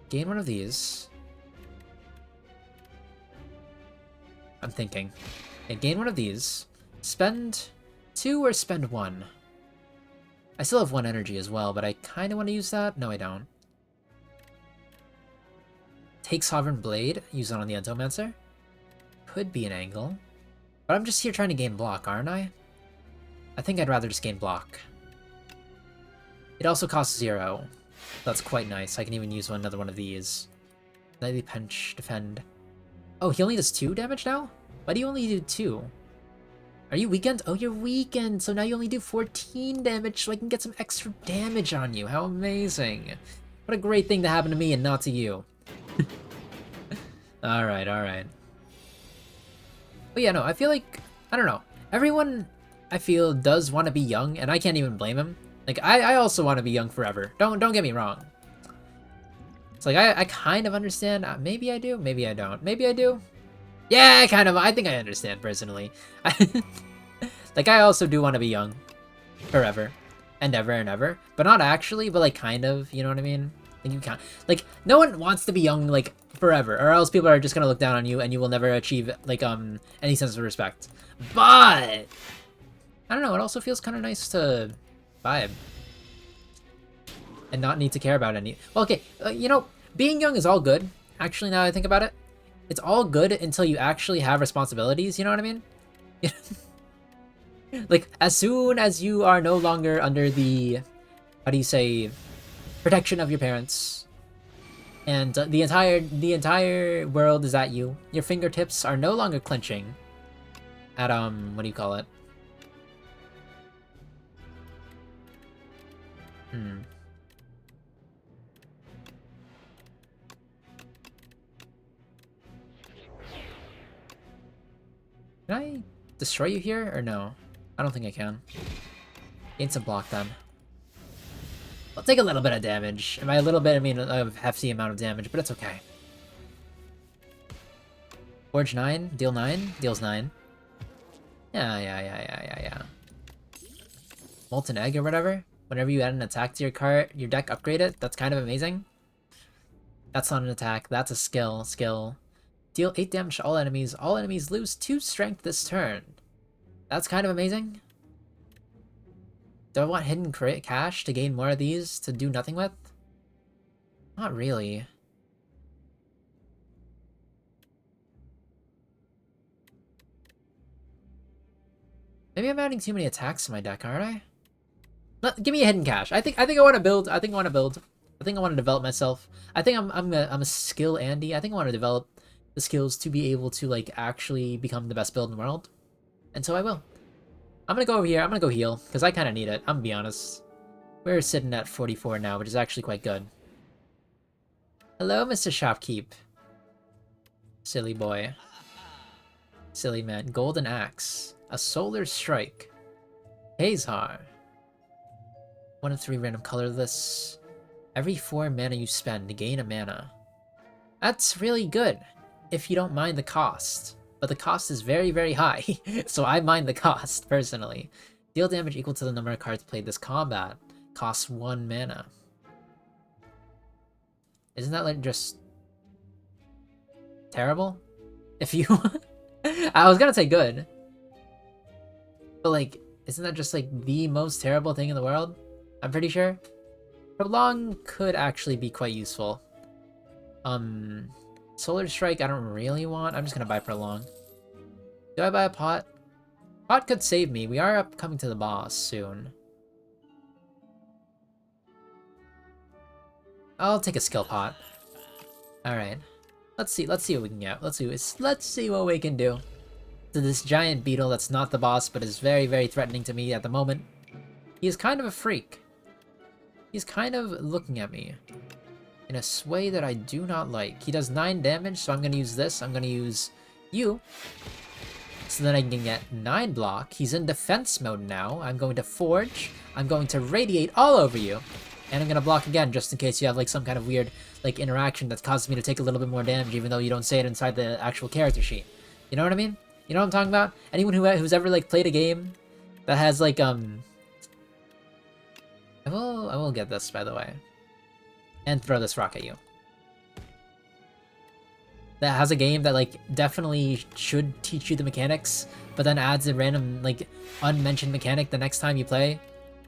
Gain one of these. I'm thinking. Okay, gain one of these. Spend 2 or spend 1? I still have 1 energy as well, but I kind of want to use that. No, I don't. Take Sovereign Blade. Use it on the Entomancer. Could be an angle. But I'm just here trying to gain block, aren't I? I think I'd rather just gain block. It also costs 0. That's quite nice. I can even use another one of these. Nightly Pinch, defend. Oh, he only does 2 damage now? Why do you only do 2? Are you weakened? Oh, you're weakened, so now you only do 14 damage, so I can get some extra damage on you. How amazing. What a great thing to happen to me and not to you. Alright, alright. But yeah, no, I feel like, I don't know. Everyone, I feel, does want to be young, and I can't even blame him. Like, I also want to be young forever. Don't get me wrong. It's like, I kind of understand. Maybe I do, maybe I don't. Maybe I do. Yeah, I think I understand, personally. Like, I also do want to be young. Forever. And ever and ever. But not actually, but like, kind of, you know what I mean? Like, you can't. Like, no one wants to be young, like, forever. Or else people are just gonna look down on you and you will never achieve, like, any sense of respect. But I don't know, it also feels kind of nice to vibe. And not need to care about any. Well, okay, you know, being young is all good. Actually, now I think about it. It's all good until you actually have responsibilities, you know what I mean? Like, as soon as you are no longer under the, how do you say, protection of your parents, and the entire world is at you, your fingertips are no longer clenching at, what do you call it? Can I destroy you here, or no? I don't think I can. Gain some block then. I'll take a little bit of damage. And by a little bit, I mean a hefty amount of damage, but it's okay. Forge 9, deal 9, deals 9. Yeah. Molten Egg or whatever. Whenever you add an attack to your deck, upgrade it. That's kind of amazing. That's not an attack, that's a skill. Deal 8 damage to all enemies. All enemies lose 2 strength this turn. That's kind of amazing. Do I want hidden cash to gain more of these to do nothing with? Not really. Maybe I'm adding too many attacks to my deck, aren't I? Give me a hidden cash. I think I want to build. I think I want to develop myself. I think I'm a skill Andy. I think I want to develop the skills to be able to, like, actually become the best build in the world. And so I will. I'm gonna go over here. I'm gonna go heal, because I kind of need it. I'm gonna be honest. We're sitting at 44 now, which is actually quite good. Hello, Mr. Shopkeep. Silly boy. Silly man. Golden Axe. A Solar Strike. Hazar. 1 of 3 random colorless. Every 4 mana you spend to gain a mana. That's really good, if you don't mind the cost. But the cost is very, very high, so I mind the cost, personally. Deal damage equal to the number of cards played this combat. Costs 1 mana. Isn't that, like, just terrible? If you... I was gonna say good. But, like, isn't that just, like, the most terrible thing in the world? I'm pretty sure. Prolong could actually be quite useful. Solar Strike I don't really want. I'm just gonna buy Prolong. Do I buy a pot? Pot could save me. We are coming to the boss soon. I'll take a skill pot. Alright. Let's see what we can get. Let's see what we can do to this giant beetle that's not the boss, but is very, very threatening to me at the moment. He is kind of a freak. He's kind of looking at me in a way that I do not like. He does 9 damage, so I'm going to use this. I'm going to use you, so then I can get 9 block. He's in defense mode now. I'm going to Forge. I'm going to Radiate all over you. And I'm going to block again, just in case you have, like, some kind of weird, like interaction that causes me to take a little bit more damage, even though you don't say it inside the actual character sheet. You know what I mean? You know what I'm talking about? Anyone who's ever like played a game that has like I will get this, by the way, and throw this rock at you. That has a game that like definitely should teach you the mechanics, but then adds a random like unmentioned mechanic the next time you play.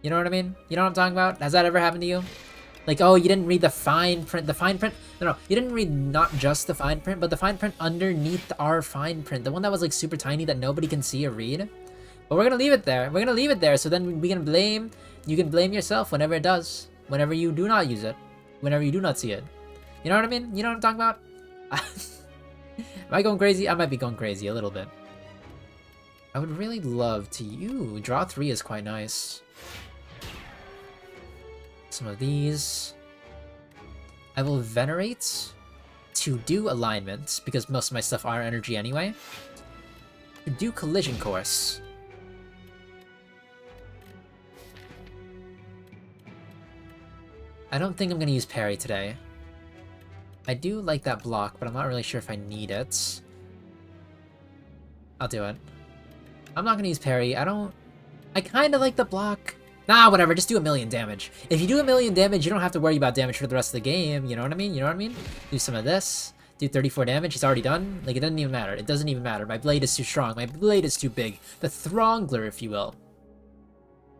You know what I mean? You know what I'm talking about? Has that ever happened to you? Like, oh, you didn't read the fine print. The fine print? No, you didn't read not just the fine print, but the fine print underneath our fine print. The one that was like super tiny that nobody can see or read. But we're gonna leave it there. We're gonna leave it there so then you can blame yourself whenever it does. Whenever you do not use it. Whenever you do not see it. You know what I mean? You know what I'm talking about? Am I going crazy? I might be going crazy a little bit. I would really love to... draw 3 is quite nice. Some of these. I will venerate to do alignment, because most of my stuff are energy anyway. To do collision course. I don't think I'm gonna use parry today. I do like that block, but I'm not really sure if I need it. I'll do it. I'm not gonna use parry. I kinda like the block. Nah, whatever, just do 1,000,000 damage. If you do 1,000,000 damage, you don't have to worry about damage for the rest of the game, you know what I mean? You know what I mean? Do some of this, do 34 damage, he's already done. Like, it doesn't even matter. It doesn't even matter. My blade is too strong. My blade is too big. The Throngler, if you will,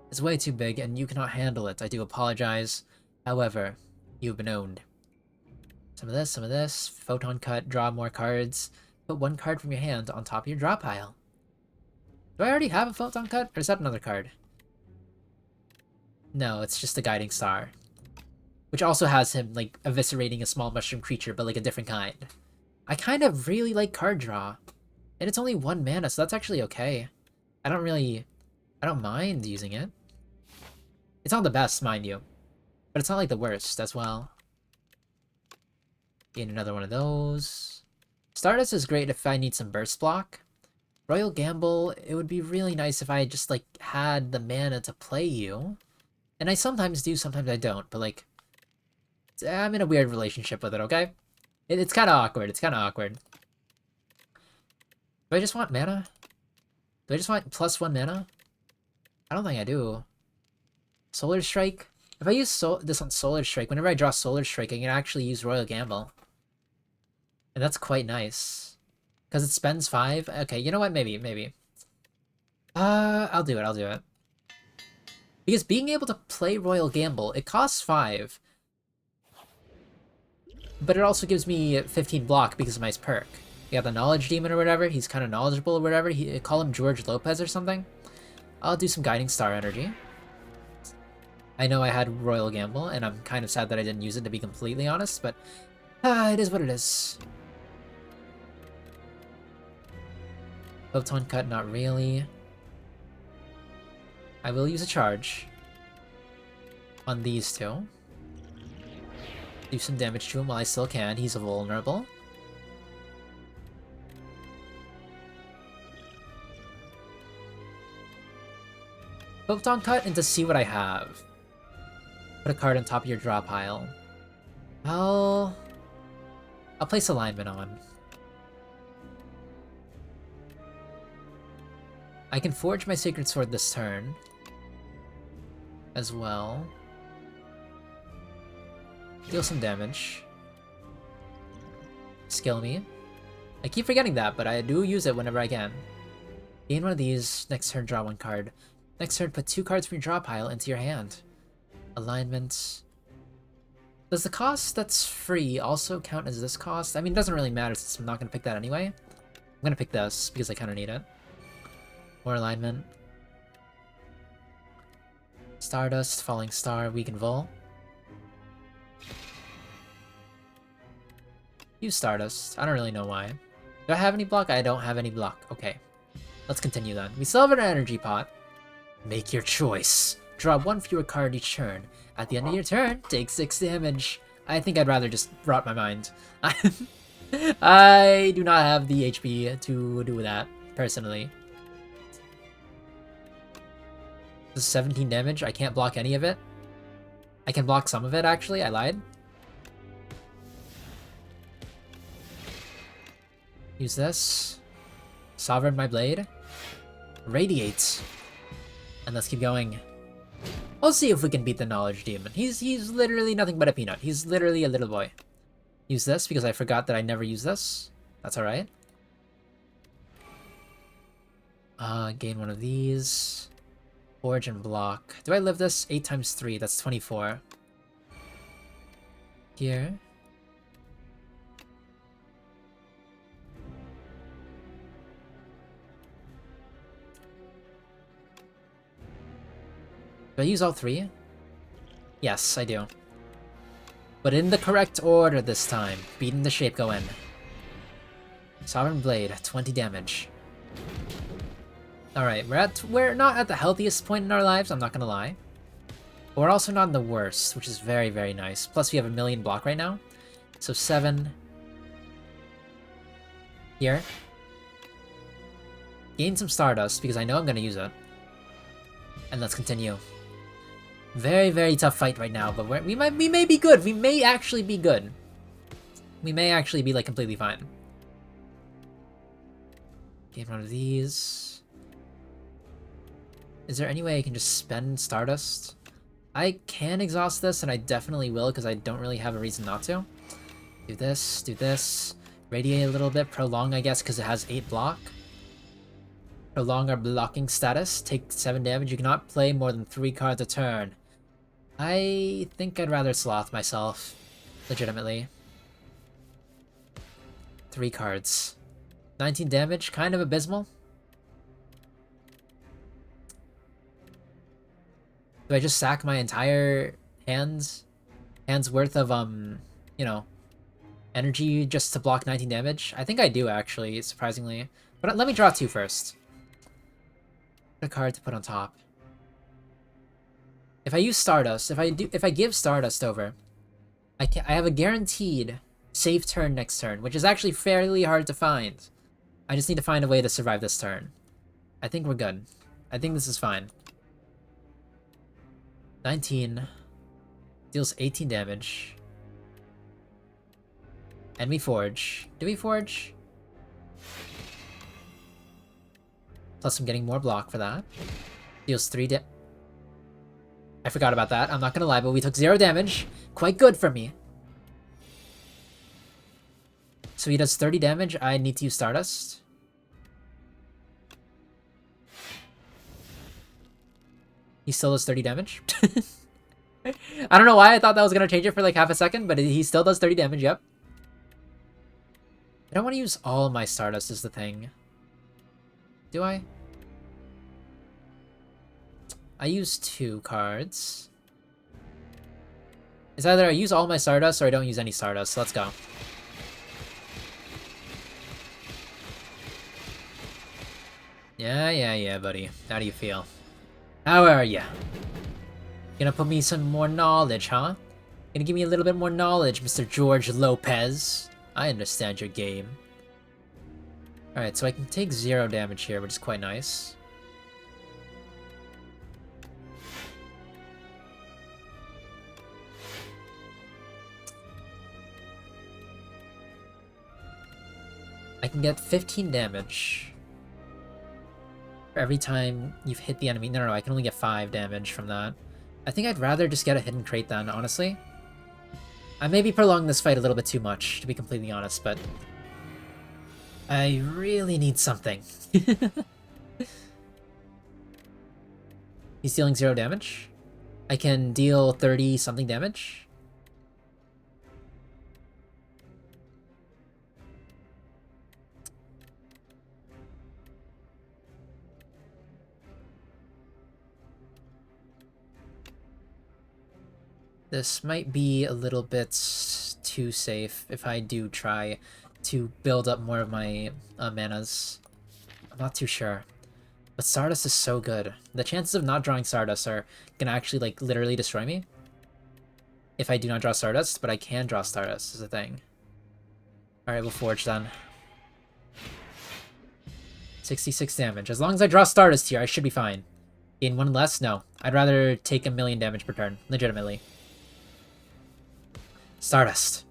is way too big, and you cannot handle it. I do apologize. However, you've been owned. Some of this. Photon cut, draw more cards. Put 1 card from your hand on top of your draw pile. Do I already have a photon cut, or is that another card? No, it's just the Guiding Star. Which also has him, like, eviscerating a small mushroom creature, but, like, a different kind. I kind of really like card draw. And it's only 1 mana, so that's actually okay. I don't mind using it. It's not the best, mind you. But it's not, like, the worst as well. Gain another one of those. Stardust is great if I need some burst block. Royal Gamble, it would be really nice if I just, like, had the mana to play you. And I sometimes do, sometimes I don't, but, like, I'm in a weird relationship with it, okay? It's kind of awkward, it's kind of awkward. Do I just want mana? Do I just want +1 mana? I don't think I do. Solar Strike? If I use this on Solar Strike, whenever I draw Solar Strike, I can actually use Royal Gamble. And that's quite nice. Because it spends 5? Okay, you know what? Maybe. I'll do it. Because being able to play Royal Gamble, it costs 5. But it also gives me 15 block because of my perk. You got the Knowledge Demon or whatever, he's kind of knowledgeable or whatever, call him George Lopez or something. I'll do some Guiding Star energy. I know I had Royal Gamble, and I'm kind of sad that I didn't use it, to be completely honest, but it is what it is. Photon Cut, not really. I will use a charge on these 2. Do some damage to him while I still can. He's vulnerable. Photon Cut and to see what I have. Put a card on top of your draw pile. I'll place alignment on. I can forge my Sacred Sword this turn. As well. Deal some damage. Skill me. I keep forgetting that, but I do use it whenever I can. Gain one of these. Next turn, draw 1 card. Next turn, put 2 cards from your draw pile into your hand. Alignment. Does the cost that's free also count as this cost? I mean, it doesn't really matter since I'm not going to pick that anyway. I'm going to pick this because I kind of need it. More alignment. Stardust, Falling Star, Weaken Vol. Use Stardust. I don't really know why. Do I have any block? I don't have any block. Okay. Let's continue then. We still have an energy pot. Make your choice. Draw 1 fewer card each turn. At the end of your turn, take 6 damage. I think I'd rather just rot my mind. I do not have the HP to do that, personally. This is 17 damage. I can't block any of it. I can block some of it, actually. I lied. Use this. Sovereign my blade. Radiate. And let's keep going. We'll see if we can beat the Knowledge Demon. He's literally nothing but a peanut. He's literally a little boy. Use this because I forgot that I never use this. That's alright. Gain one of these. Forge and block. Do I live this? 8 times 3. That's 24. Here. Do I use all 3? Yes, I do. But in the correct order this time. Beating the shape go in. Sovereign Blade, 20 damage. Alright, we're not at the healthiest point in our lives, I'm not gonna lie. But we're also not in the worst, which is very, very nice. Plus we have a million block right now. So 7. Here. Gain some Stardust, because I know I'm gonna use it. And let's continue. Very, very tough fight right now, but we may be good. We may actually be good. We may actually be, like, completely fine. Gain one of these. Is there any way I can just spend Stardust? I can exhaust this, and I definitely will, because I don't really have a reason not to. Do this. Radiate a little bit. Prolong, I guess, because it has 8 block. Prolong our blocking status. Take 7 damage. You cannot play more than 3 cards a turn. I think I'd rather sloth myself. Legitimately. 3 cards. 19 damage. Kind of abysmal. Do I just sack my entire hand's worth of, you know, energy just to block 19 damage? I think I do, actually, surprisingly. But let me draw 2 first. A card to put on top. If I use Stardust, if I give Stardust over, I have a guaranteed save turn next turn, which is actually fairly hard to find. I just need to find a way to survive this turn. I think we're good. I think this is fine. 19 deals 18 damage. And we forge. Do we forge? Plus I'm getting more block for that. Deals 3 damage. I forgot about that. I'm not gonna lie, but we took 0 damage. Quite good for me. So he does 30 damage. I need to use Stardust. He still does 30 damage. I don't know why I thought that was gonna change it for like half a second, but he still does 30 damage, yep. I don't want to use all my Stardust is the thing. Do I? I use 2 cards. It's either I use all my Stardust or I don't use any Stardust, so let's go. Yeah, buddy. How do you feel? How are ya? Gonna put me some more knowledge, huh? Gonna give me a little bit more knowledge, Mr. George Lopez. I understand your game. Alright, so I can take 0 damage here, which is quite nice. I can get 15 damage for every time you've hit the enemy. No, I can only get 5 damage from that. I think I'd rather just get a hidden trait then, honestly. I may be prolonging this fight a little bit too much, to be completely honest, but I really need something. He's dealing 0 damage. I can deal 30 something damage. This might be a little bit too safe if I do try to build up more of my manas. I'm not too sure. But Stardust is so good. The chances of not drawing Stardust are gonna actually, like, literally destroy me. If I do not draw Stardust, but I can draw Stardust, is the thing. Alright, we'll Forge then. 66 damage. As long as I draw Stardust here, I should be fine. Gain 1 less? No. I'd rather take 1,000,000 damage per turn. Legitimately. Stardust.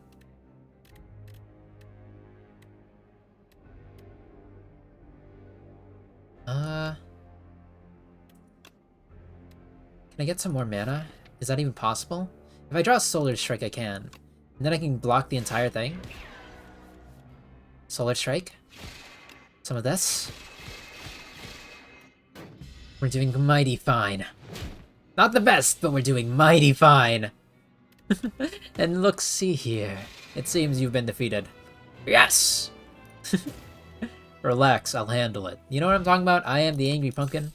Can I get some more mana? Is that even possible? If I draw a Solar Strike, I can. And then I can block the entire thing. Solar Strike. Some of this. We're doing mighty fine. Not the best, but we're doing mighty fine. And look, see here. It seems you've been defeated. Yes! Relax, I'll handle it. You know what I'm talking about? I am the Angry Pumpkin.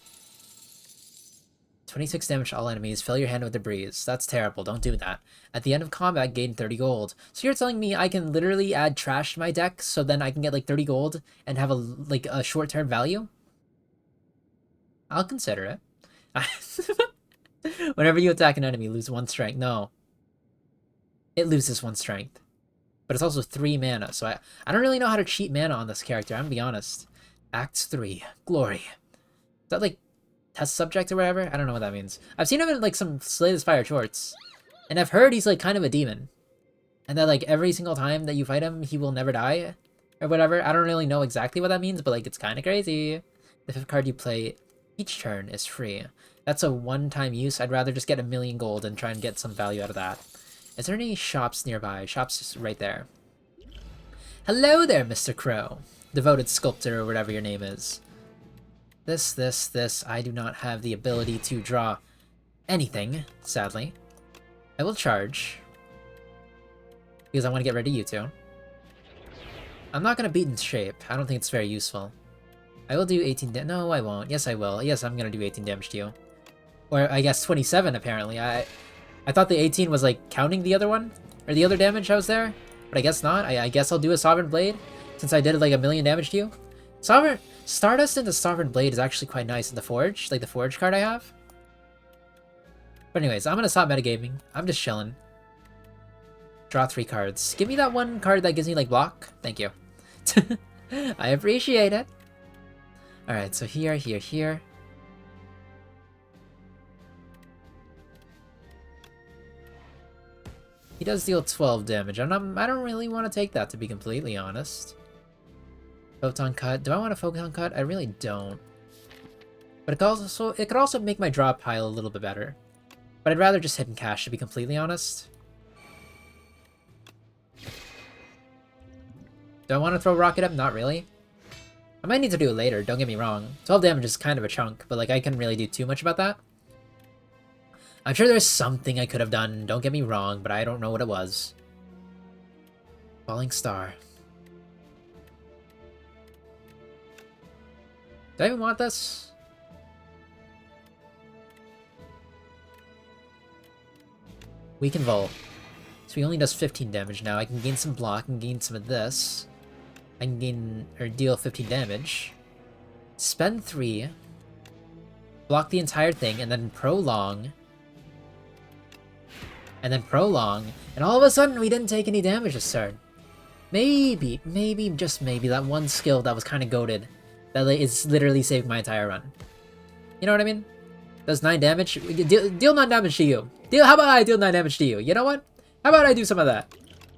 26 damage to all enemies. Fill your hand with debris. That's terrible. Don't do that. At the end of combat, gain 30 gold. So you're telling me I can literally add trash to my deck so then I can get like 30 gold and have a short-term value? I'll consider it. Whenever you attack an enemy, lose 1 strength. No. It loses 1 strength. But it's also 3 mana, so I don't really know how to cheat mana on this character, I'm gonna be honest. Act 3. Glory. Is that like test subject or whatever? I don't know what that means. I've seen him in like some Slay the Spire shorts. And I've heard he's like kind of a demon. And that like every single time that you fight him, he will never die. Or whatever. I don't really know exactly what that means, but like it's kind of crazy. The 5th card you play each turn is free. That's a one-time use. I'd rather just get 1,000,000 gold and try and get some value out of that. Is there any shops nearby? Shops is right there. Hello there, Mr. Crow. Devoted Sculptor or whatever your name is. This. I do not have the ability to draw anything, sadly. I will charge. Because I want to get rid of you two. I'm not going to beat in shape. I don't think it's very useful. I will do 18 damage. No, I won't. Yes, I will. Yes, I'm going to do 18 damage to you. Or I guess 27, apparently. I thought the 18 was like counting the other one, or the other damage I was there, but I guess not. I guess I'll do a Sovereign Blade, since I did like 1,000,000 damage to you. Stardust into Sovereign Blade is actually quite nice in the Forge, like the Forge card I have. But anyways, I'm gonna stop metagaming. I'm just chilling. Draw 3 cards. Give me that one card that gives me like block. Thank you. I appreciate it. Alright, so here. He does deal 12 damage. I don't really want to take that, to be completely honest. Photon Cut. Do I want a Photon Cut? I really don't. But it could also make my draw pile a little bit better. But I'd rather just hit and cash, to be completely honest. Do I want to throw Rocket up? Not really. I might need to do it later, don't get me wrong. 12 damage is kind of a chunk, but like I couldn't really do too much about that. I'm sure there's something I could have done, don't get me wrong, but I don't know what it was. Falling Star. Do I even want this? Weaken Vol. So he only does 15 damage now. I can gain some block, I can gain some of this. I can gain, or deal 15 damage. Spend 3. Block the entire thing, and then prolong. And then prolong, and all of a sudden we didn't take any damage this turn. Maybe, just maybe, that one skill that was kind of goated, that is literally saved my entire run. You know what I mean? Does 9 damage. Deal 9 damage to you. How about I deal 9 damage to you? You know what? How about I do some of that?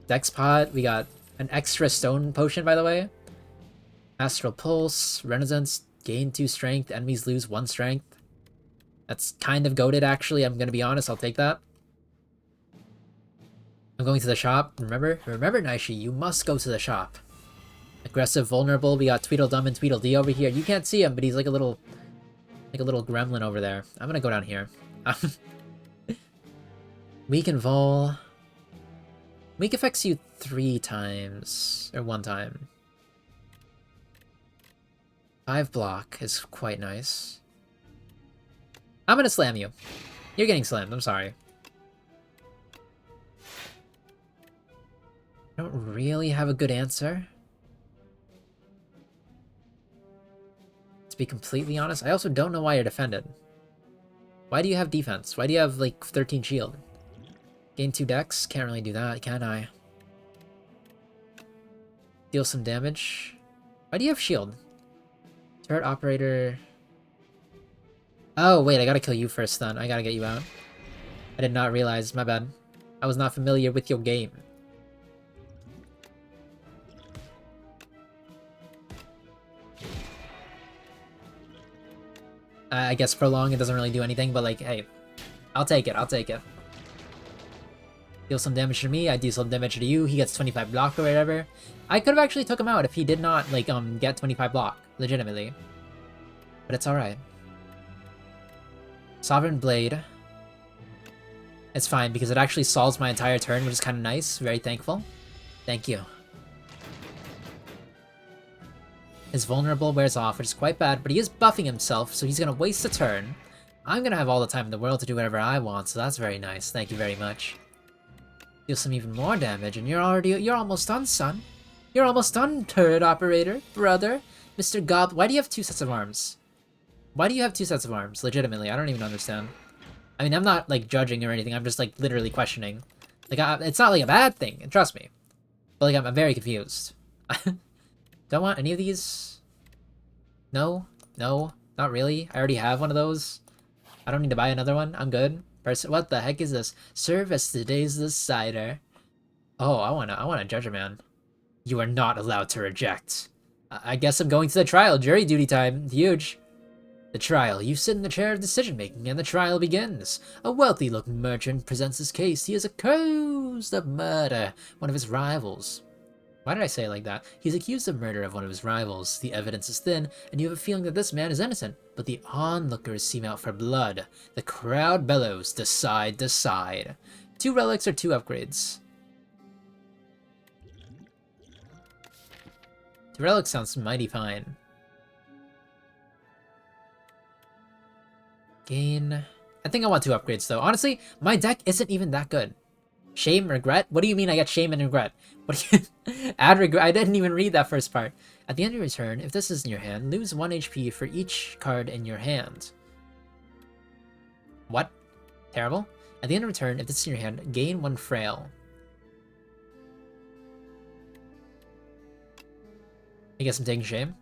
Dex Pot, we got an extra stone potion, by the way. Astral Pulse, Renaissance, gain 2 strength, enemies lose 1 strength. That's kind of goated, actually, I'm gonna be honest, I'll take that. I'm going to the shop. Remember, Naishi, you must go to the shop. Aggressive, vulnerable. We got Tweedledum and Tweedledee over here. You can't see him, but he's like a little gremlin over there. I'm gonna go down here. Weaken Vol. Weak affects you 3 times, or 1 time. 5 block is quite nice. I'm gonna slam you. You're getting slammed. I'm sorry. I don't really have a good answer. To be completely honest, I also don't know why you're defended. Why do you have defense? Why do you have, like, 13 shield? Gain 2 dex? Can't really do that, can I? Deal some damage? Why do you have shield? Turret operator... Oh, wait, I gotta kill you first then. I gotta get you out. I did not realize, my bad. I was not familiar with your game. I guess prolong, it doesn't really do anything, but like, hey, I'll take it, I'll take it. Deal some damage to me, I do some damage to you, he gets 25 block or whatever. I could have actually took him out if he did not, like, get 25 block, legitimately. But it's alright. Sovereign Blade. It's fine, because it actually solves my entire turn, which is kind of nice. Very thankful. Thank you. His vulnerable wears off, which is quite bad, but he is buffing himself, so he's gonna waste a turn. I'm gonna have all the time in the world to do whatever I want, so that's very nice. Thank you very much. Deal some even more damage, and you're almost done, son. You're almost done, turret operator, brother. Mr. Gob, why do you have 2 sets of arms? Why do you have 2 sets of arms? Legitimately, I don't even understand. I mean, I'm not, like, judging or anything, I'm just, like, literally questioning. Like, it's not, like, a bad thing, trust me. But, like, I'm very confused. Don't want any of these? No? No? Not really? I already have one of those. I don't need to buy another one, I'm good. What the heck is this? Serve as today's decider. Oh, I wanna judge a man. You are not allowed to reject. I guess I'm going to the trial. Jury duty time. Huge. The trial. You sit in the chair of decision-making, and the trial begins. A wealthy-looking merchant presents his case. He is accused of murder one of his rivals. Why did I say it like that? He's accused of murder of one of his rivals. The evidence is thin, and you have a feeling that this man is innocent, but the onlookers seem out for blood. The crowd bellows, decide, decide. 2 relics or 2 upgrades? 2 relics sounds mighty fine. Gain... I think I want 2 upgrades, though. Honestly, my deck isn't even that good. Shame, regret? What do you mean I get shame and regret? What do you... Add regret? I didn't even read that first part. At the end of your turn, if this is in your hand, lose 1 HP for each card in your hand. What? Terrible? At the end of your turn, if this is in your hand, gain 1 frail. I guess I'm taking shame.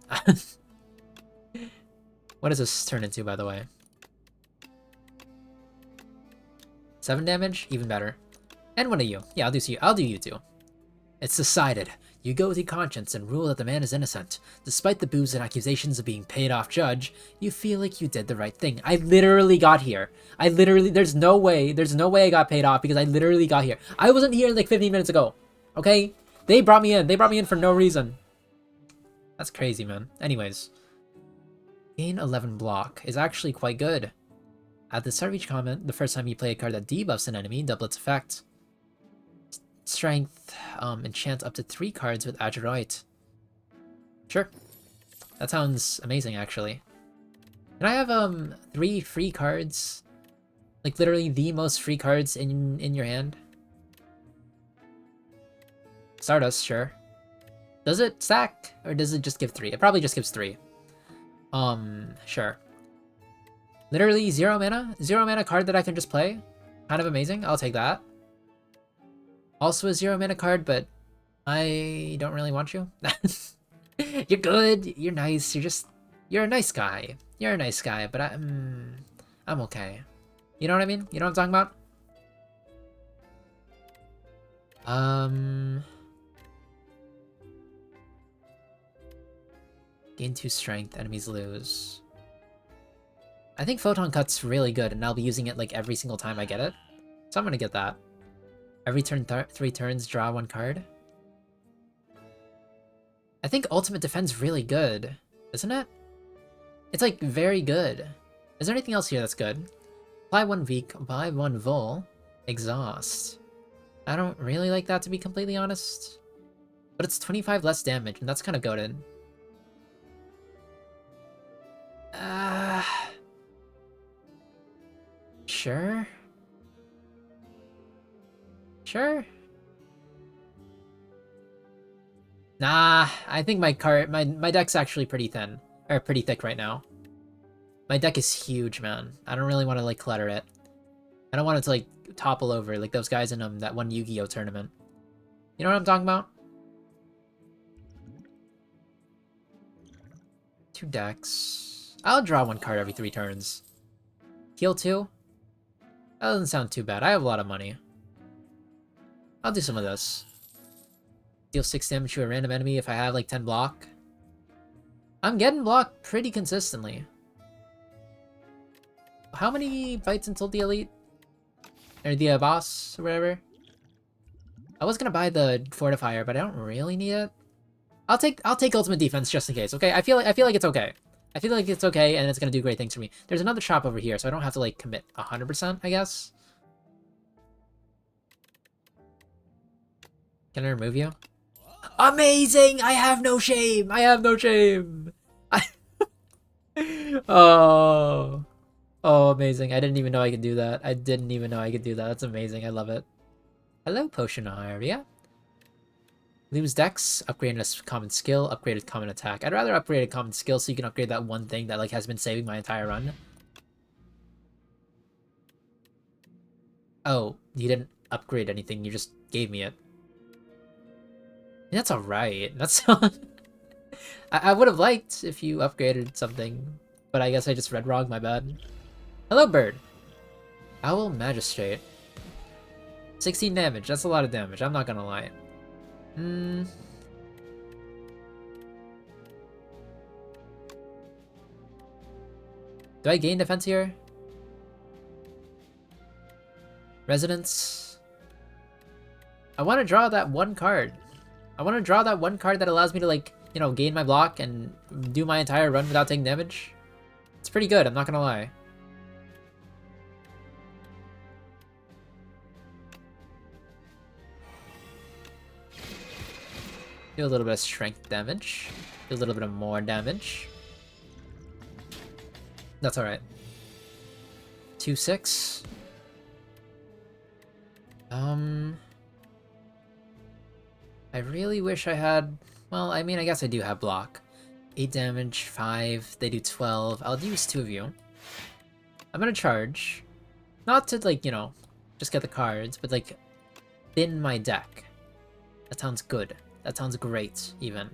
What does this turn into, by the way? 7 damage? Even better. And 1 of you. Yeah, I'll do you too. It's decided. You go with your conscience and rule that the man is innocent. Despite the boos and accusations of being paid off judge, you feel like you did the right thing. I literally got here. There's no way I got paid off because I literally got here. I wasn't here like 15 minutes ago. Okay? They brought me in for no reason. That's crazy, man. Anyways. Gain 11 block is actually quite good. At the start of each comment, the first time you play a card that debuffs an enemy, double its effect. Strength, enchant up to 3 cards with Adroit. Sure. That sounds amazing, actually. Can I have, 3 free cards? Like, literally the most free cards in your hand? Stardust, sure. Does it stack? Or does it just give 3? It probably just gives 3. Sure. Literally 0 mana? 0 mana card that I can just play? Kind of amazing. I'll take that. Also a 0 mana card, but I don't really want you. You're good. You're nice. You're a nice guy. You're a nice guy, but I'm okay. You know what I mean? You know what I'm talking about? Gain 2 strength. Enemies lose. I think Photon Cut's really good, and I'll be using it like every single time I get it. So I'm gonna get that. Every turn, 3 turns, draw 1 card. I think Ultimate Defense really good, isn't it? It's like very good. Is there anything else here that's good? Apply 1 weak, buy 1 vol, exhaust. I don't really like that, to be completely honest. But it's 25 less damage, and that's kind of goated. Sure. Sure. Nah, I think my deck's actually pretty thin. Or pretty thick right now. My deck is huge, man. I don't really want to, like, clutter it. I don't want it to, like, topple over like those guys in that one Yu-Gi-Oh tournament. You know what I'm talking about? 2 decks. I'll draw 1 card every 3 turns. Heal 2? That doesn't sound too bad. I have a lot of money. I'll do some of this. Deal 6 damage to a random enemy if I have like 10 block. I'm getting blocked pretty consistently. How many fights until the elite? Or the boss, or whatever? I was gonna buy the fortifier, but I don't really need it. I'll take ultimate defense just in case, okay? I feel like it's okay. I feel like it's okay, and it's gonna do great things for me. There's another shop over here, so I don't have to like commit 100%, I guess. Can I remove you? Amazing! I have no shame! I have no shame! Oh. Oh, amazing. I didn't even know I could do that. I didn't even know I could do that. That's amazing. I love it. Hello, Potion area. Lose Dex, upgraded a common skill, upgraded common attack. I'd rather upgrade a common skill so you can upgrade that one thing that like has been saving my entire run. Oh, you didn't upgrade anything. You just gave me it. That's alright. That's... I would have liked if you upgraded something, but I guess I just read wrong, my bad. Hello, bird. Owl Magistrate. 16 damage, that's a lot of damage, I'm not gonna lie. Do I gain defense here? Residence. I want to draw that one card. I want to draw that one card that allows me to, like, you know, gain my block and do my entire run without taking damage. It's pretty good, I'm not gonna lie. Do a little bit of strength damage. Do a little bit of more damage. That's alright. 2-6. I really wish I had... Well, I mean, I guess I do have block. 8 damage, 5, they do 12. I'll use 2 of you. I'm gonna charge. Not to, like, you know, just get the cards, but, like, thin my deck. That sounds good. That sounds great, even.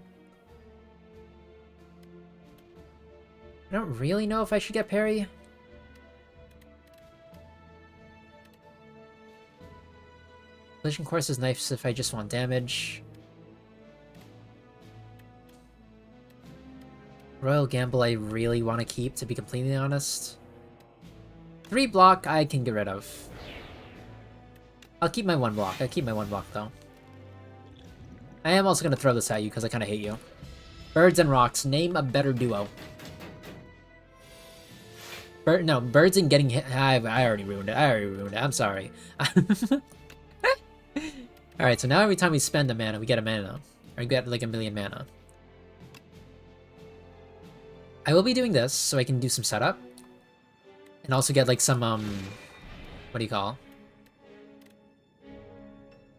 I don't really know if I should get parry. Collision Course is nice if I just want damage. Royal Gamble I really want to keep, to be completely honest. 3 block I can get rid of. I'll keep my 1 block. I'll keep my 1 block, though. I am also going to throw this at you, because I kind of hate you. Birds and rocks. Name a better duo. Birds and getting hit. I already ruined it. I'm sorry. Alright, so now every time we spend a mana, we get a mana. Or we get like a million mana. I will be doing this so I can do some setup. And also get like some, what do you call?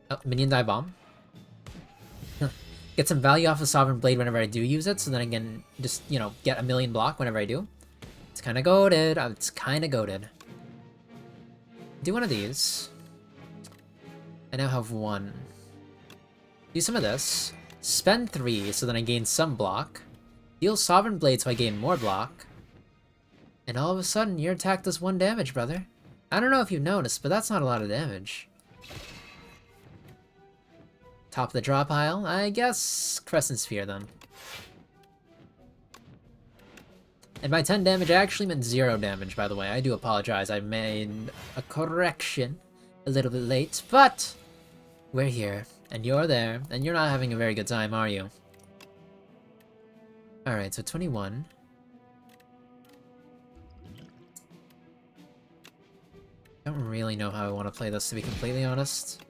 Oh, minion dive bomb. Get some value off of Sovereign Blade whenever I do use it, so then I can just, you know, get a million block whenever I do. It's kind of goated. It's kind of goated. Do one of these. I now have 1. Do some of this. Spend 3, so then I gain some block. Deal Sovereign Blade so I gain more block. And all of a sudden, your attack does 1 damage, brother. I don't know if you've noticed, but that's not a lot of damage. Top of the draw pile? I guess Crescent Sphere, then. And by 10 damage, I actually meant 0 damage, by the way. I do apologize. I made a correction a little bit late, but we're here, and you're there, and you're not having a very good time, are you? Alright, so 21. I don't really know how I want to play this, to be completely honest.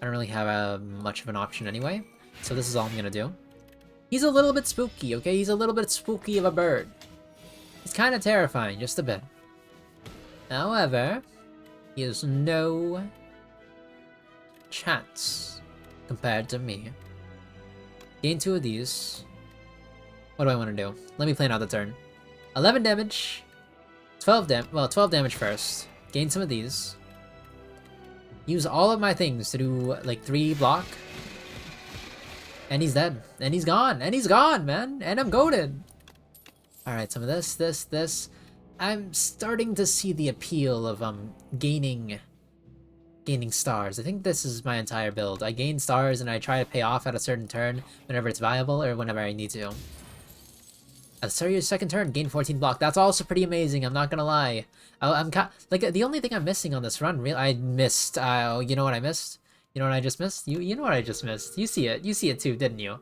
I don't really have much of an option anyway, so this is all I'm gonna do. He's a little bit spooky, okay? He's a little bit spooky of a bird. He's kind of terrifying, just a bit. However, he has no chance compared to me. Gain 2 of these. What do I want to do? Let me plan out the turn. 11 damage. 12 damage first. Gain some of these. Use all of my things to do, like, 3 block. And he's dead. And he's gone. And he's gone, man. And I'm goated. Alright, some of this. I'm starting to see the appeal of, gaining stars. I think this is my entire build. I gain stars and I try to pay off at a certain turn whenever it's viable or whenever I need to. At the start of your second turn, gain 14 block. That's also pretty amazing, I'm not gonna lie. Like, the only thing I'm missing on this run, I missed, you know what I missed? You know what I just missed? You know what I just missed. You see it too, didn't you?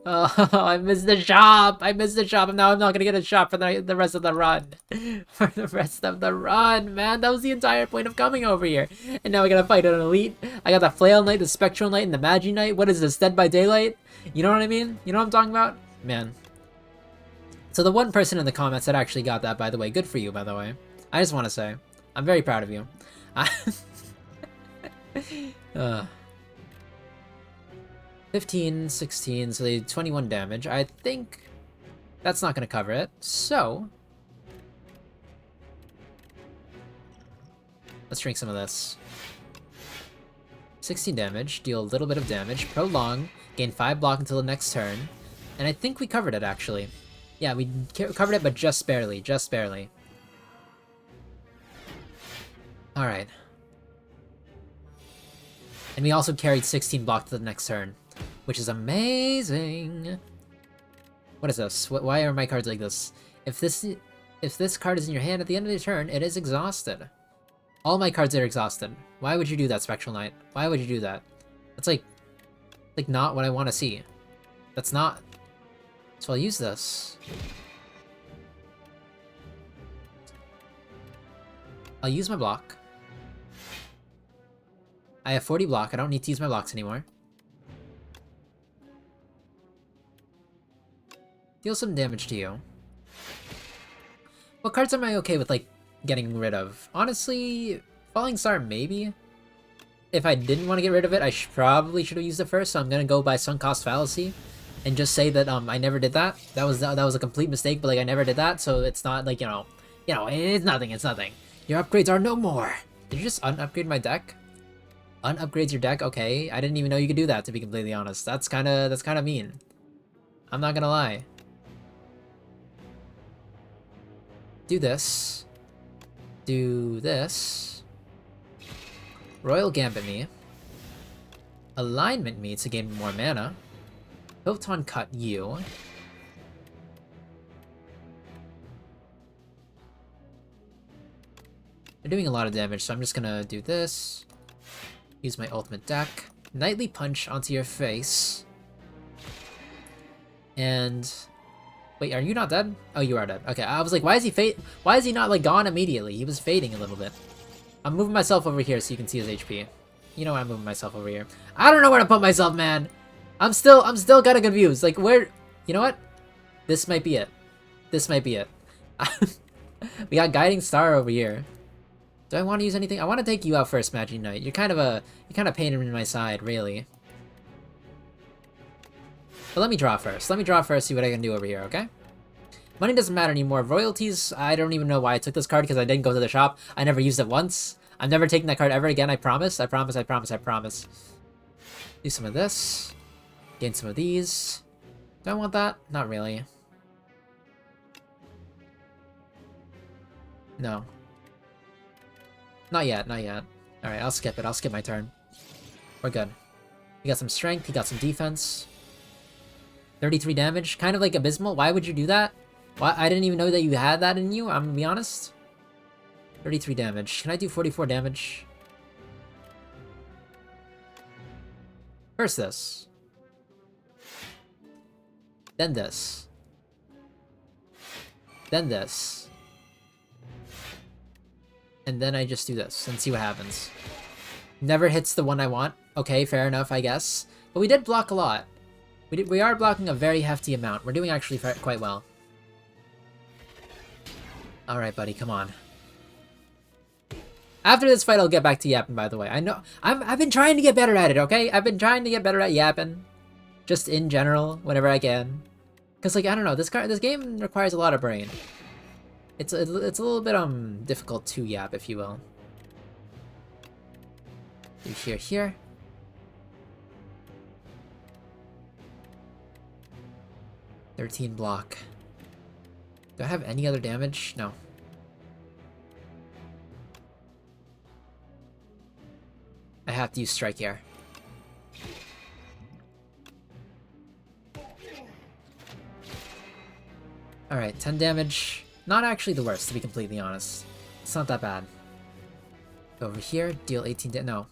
Oh, I missed the shop! I missed the shop, and now I'm not gonna get a shop for the rest of the run. For the rest of the run, man! That was the entire point of coming over here. And now I gotta fight an elite. I got the Flail Knight, the Spectral Knight, and the Magi Knight. What is this, Dead by Daylight? You know what I mean? You know what I'm talking about? Man. So the one person in the comments that actually got that, by the way, good for you, by the way. I just want to say, I'm very proud of you. 15, 16, so they did 21 damage. I think that's not going to cover it, so let's drink some of this. 16 damage, deal a little bit of damage, prolong, gain 5 block until the next turn, and I think we covered it, actually. Yeah, we covered it, but just barely, just barely. Alright. And we also carried 16 block to the next turn, which is amazing. What is this? Why are my cards like this? If this card is in your hand at the end of the turn, it is exhausted. All my cards are exhausted. Why would you do that, Spectral Knight? Why would you do that? That's like not what I want to see. That's not. So I'll use this. I'll use my block. I have 40 block. I don't need to use my blocks anymore. Deal some damage to you. What cards am I okay with, like, getting rid of? Honestly, Falling Star, maybe. If I didn't want to get rid of it, I probably should have used it first, so I'm gonna go by Sunk Cost Fallacy. And just say that, I never did that. That was a complete mistake, but, like, I never did that, so it's not, like, you know, it's nothing, it's nothing. Your upgrades are no more! Did you just unupgrade my deck? Unupgrades your deck? Okay, I didn't even know you could do that, to be completely honest. That's kinda mean. I'm not gonna lie. Do this. Do this. Royal Gambit me. Alignment me to gain more mana. Photon Cut you. They're doing a lot of damage, so I'm just gonna do this. Use my ultimate deck. Nightly Punch onto your face. And... Wait, are you not dead? Oh, you are dead. Okay, I was like, why is he not, like, gone immediately? He was fading a little bit. I'm moving myself over here so you can see his HP. You know why I'm moving myself over here. I don't know where to put myself, man! I'm still kind of confused. Like, where... You know what? This might be it. This might be it. We got Guiding Star over here. Do I want to use anything? I want to take you out first, Magi Knight. You're kind of a pain in my side, really. But let me draw first. Let me draw first, see what I can do over here, okay? Money doesn't matter anymore. Royalties, I don't even know why I took this card, because I didn't go to the shop. I never used it once. I'm never taking that card ever again, I promise. I promise, I promise, I promise. Do some of this. Gain some of these. Do I want that? Not really. No. Not yet, not yet. Alright, I'll skip it. I'll skip my turn. We're good. He got some strength, he got some defense. 33 damage. Kind of like abysmal. Why would you do that? Why? I didn't even know that you had that in you, I'm gonna be honest. 33 damage. Can I do 44 damage? First this. Then this. Then this. And then I just do this and see what happens. Never hits the one I want. Okay, fair enough, I guess. But we did block a lot. We are blocking a very hefty amount. We're doing actually quite well. Alright, buddy, come on. After this fight, I'll get back to yapping, by the way. I know... I've been trying to get better at it, okay? I've been trying to get better at yapping. Just in general, whenever I can. Because, like, I don't know, this game requires a lot of brain. It's a little bit, difficult to yap, if you will. Do here. 13 block. Do I have any other damage? No. I have to use Strike here. Alright, 10 damage. Not actually the worst, to be completely honest. It's not that bad. Over here, deal 18 damage. No.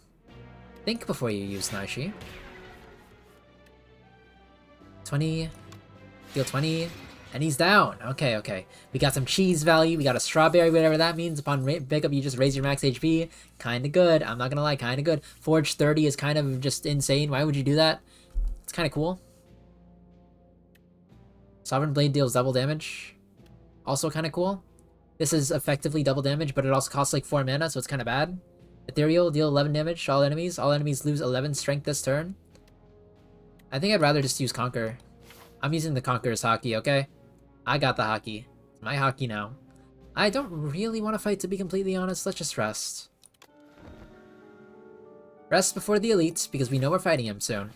Think before you use Naishi. 20. Deal 20. And he's down. Okay, okay. We got some cheese value. We got a strawberry, whatever that means. Upon pickup, you just raise your max HP. Kinda good. I'm not gonna lie, kinda good. Forge 30 is kind of just insane. Why would you do that? It's kinda cool. Sovereign Blade deals double damage. Also kinda cool. This is effectively double damage, but it also costs like 4 mana, so it's kinda bad. Ethereal, deal 11 damage to all enemies. All enemies lose 11 strength this turn. I think I'd rather just use Conquer. I'm using the Conqueror's Hockey, okay? I got the hockey. It's my hockey now. I don't really want to fight, to be completely honest. Let's just rest. Rest before the elites, because we know we're fighting him soon.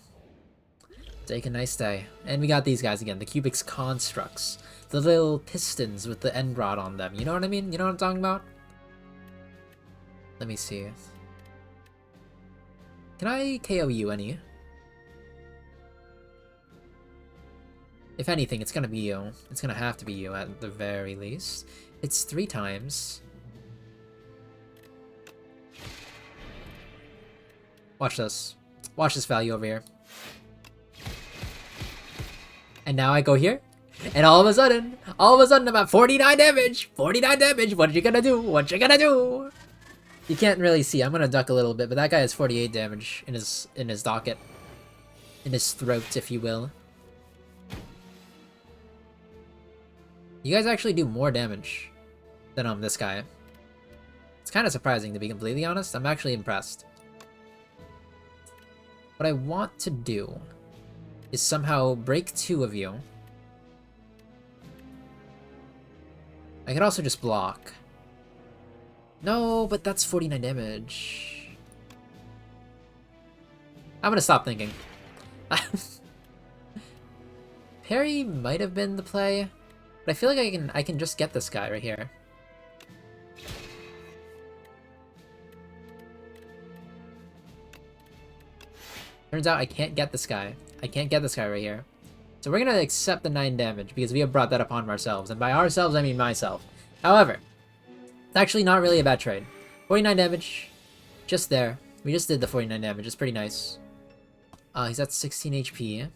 Take a nice day. And we got these guys again, the Cubix Constructs. The little pistons with the end rod on them. You know what I mean? You know what I'm talking about? Let me see. Can I KO you any? If anything, it's gonna be you. It's gonna have to be you at the very least. It's 3 times. Watch this. Watch this value over here. And now I go here. And all of a sudden I'm at 49 damage! 49 damage! What are you gonna do? What you gonna do? You can't really see. I'm gonna duck a little bit, but that guy has 48 damage in his docket. In his throat, if you will. You guys actually do more damage than this guy. It's kind of surprising, to be completely honest. I'm actually impressed. What I want to do is somehow break 2 of you. I could also just block. No, but that's 49 damage. I'm gonna stop thinking. Parry might have been the play. But I feel like I can just get this guy right here. Turns out I can't get this guy. I can't get this guy right here. So we're gonna accept the 9 damage because we have brought that upon ourselves. And by ourselves, I mean myself. However, it's actually not really a bad trade. 49 damage. Just there. We just did the 49 damage. It's pretty nice. He's at 16 HP.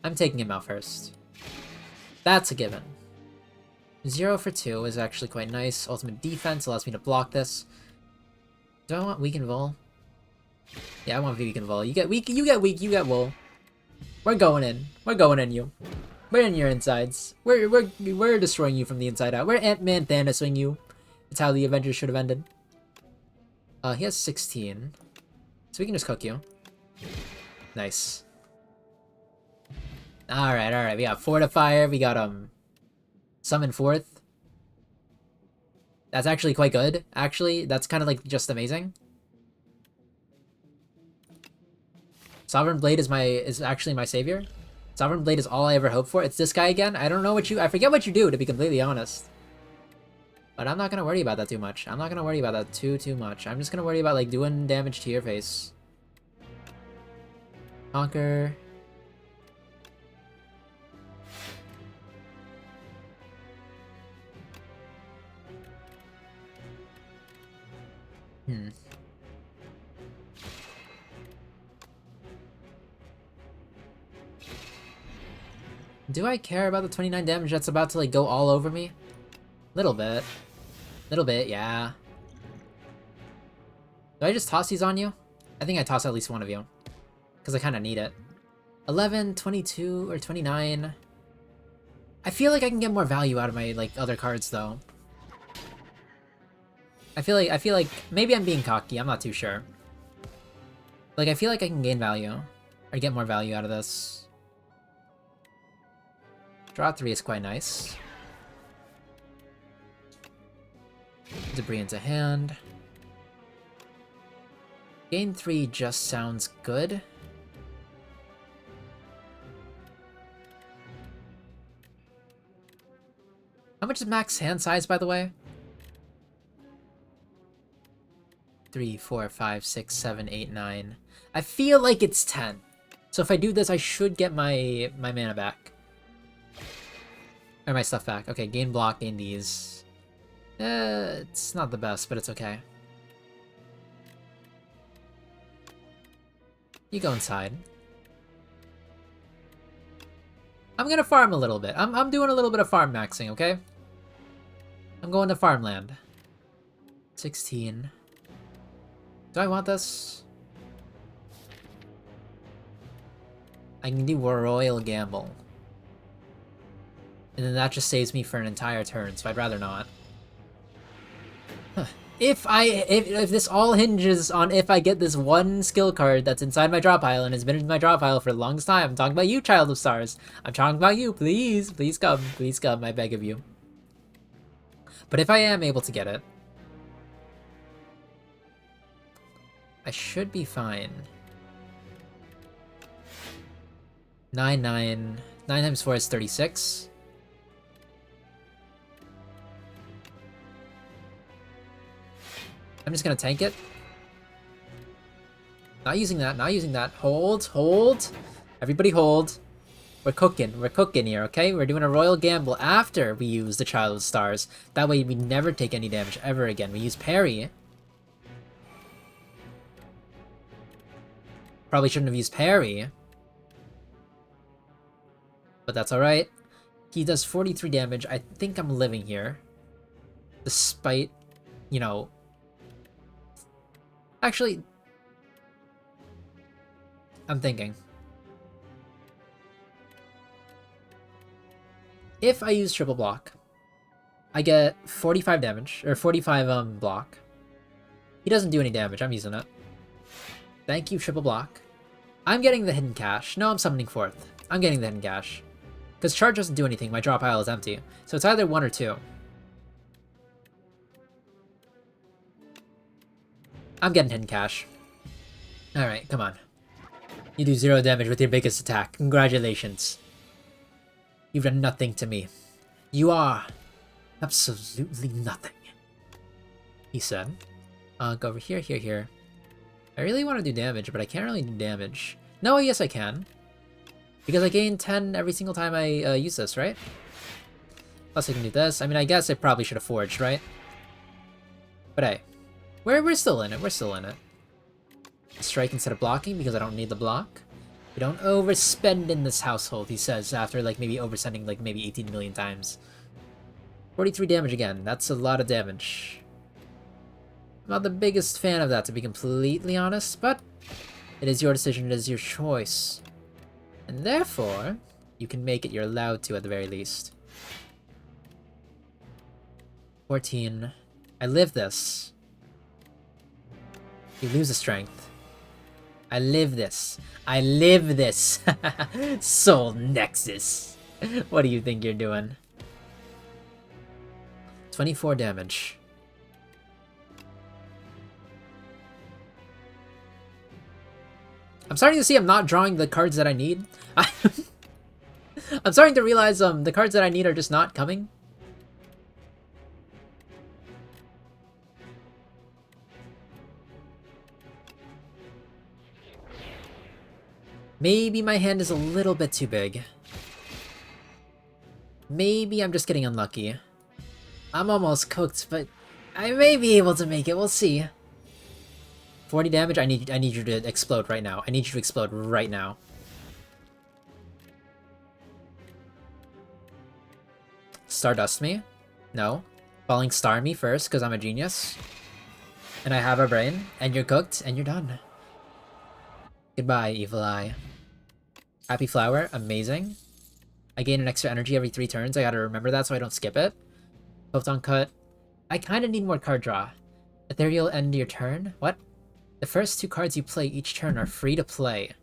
I'm taking him out first. That's a given. 0 for 2 is actually quite nice. Ultimate defense allows me to block this. Do I want weaken Vol? Yeah, I want weaken Vol. You get weak, you get weak, you get wool. We're going in. We're going in you. We're in your insides. We're destroying you from the inside out. We're Ant-Man Thanosing you. It's how the Avengers should have ended. He has 16. So we can just cook you. Nice. Alright. We got Fortifier. We got, Summon Forth. That's actually quite good. Actually, that's kind of like just amazing. Sovereign Blade is actually my savior. Sovereign Blade is all I ever hope for. It's this guy again. I don't know what I forget what you do, to be completely honest. But I'm not gonna worry about that too much. I'm not gonna worry about that too much. I'm just gonna worry about, like, doing damage to your face. Conquer. Do I care about the 29 damage that's about to, like, go all over me? Little bit. Little bit, yeah. Do I just toss these on you? I think I toss at least one of you. Because I kind of need it. 11, 22, or 29. I feel like I can get more value out of my, like, other cards, though. I feel like maybe I'm being cocky. I'm not too sure. Like, I feel like I can gain value. Or get more value out of this. Draw 3 is quite nice. Debris into hand. Gain 3 just sounds good. How much is max hand size, by the way? 3, 4, 5, 6, 7, 8, 9. I feel like it's 10. So if I do this, I should get my mana back. Or my stuff back. Okay, gain block, gain these. It's not the best, but it's okay. You go inside. I'm gonna farm a little bit. I'm doing a little bit of farm maxing, okay? I'm going to farmland. 16. Do I want this? I can do a royal gamble. And then that just saves me for an entire turn, so I'd rather not. Huh. If this all hinges on if I get this one skill card that's inside my draw pile and has been in my draw pile for the longest time, I'm talking about you, Child of Stars. I'm talking about you. Please, please come. Please come, I beg of you. But if I am able to get it, I should be fine. 9, 9. 9 times 4 is 36. I'm just gonna tank it. Not using that, not using that. Hold, hold. Everybody hold. We're cooking here, okay? We're doing a royal gamble after we use the Child of Stars. That way we never take any damage ever again. We use parry. Probably shouldn't have used parry. But that's alright. He does 43 damage. I think I'm living here. Despite, you know... Actually... I'm thinking. If I use triple block, I get 45 damage, or 45 block. He doesn't do any damage, I'm using it. Thank you, triple block. I'm getting the hidden cash. No, I'm summoning forth. I'm getting the hidden cash. Because charge doesn't do anything, my draw pile is empty. So it's either 1 or 2. I'm getting hidden cash. Alright, come on. You do 0 damage with your biggest attack. Congratulations. You've done nothing to me. You are absolutely nothing. He said. Go over here, here, here. I really want to do damage, but I can't really do damage. No, yes I can. Because I gain 10 every single time I use this, right? Plus I can do this. I mean, I guess I probably should have forged, right? But hey. We're still in it. We're still in it. Strike instead of blocking because I don't need the block. We don't overspend in this household, he says, after like maybe oversending like maybe 18 million times. 43 damage again. That's a lot of damage. I'm not the biggest fan of that, to be completely honest, but it is your decision, it is your choice. And therefore, you can make it, you're allowed to at the very least. 14. I live this. You lose the strength. I live this. I live this. Soul Nexus. What do you think you're doing? 24 damage. I'm starting to see I'm not drawing the cards that I need. I'm starting to realize the cards that I need are just not coming. Maybe my hand is a little bit too big. Maybe I'm just getting unlucky. I'm almost cooked, but I may be able to make it. We'll see. 40 damage. I need you to explode right now. I need you to explode right now. Stardust me? No. Falling star me first, because I'm a genius. And I have a brain. And you're cooked, and you're done. Goodbye, Evil Eye. Happy Flower, amazing. I gain an extra energy every 3 turns. I gotta remember that so I don't skip it. Photon Cut. I kinda need more card draw. Ethereal end your turn? What? The first 2 cards you play each turn are free to play.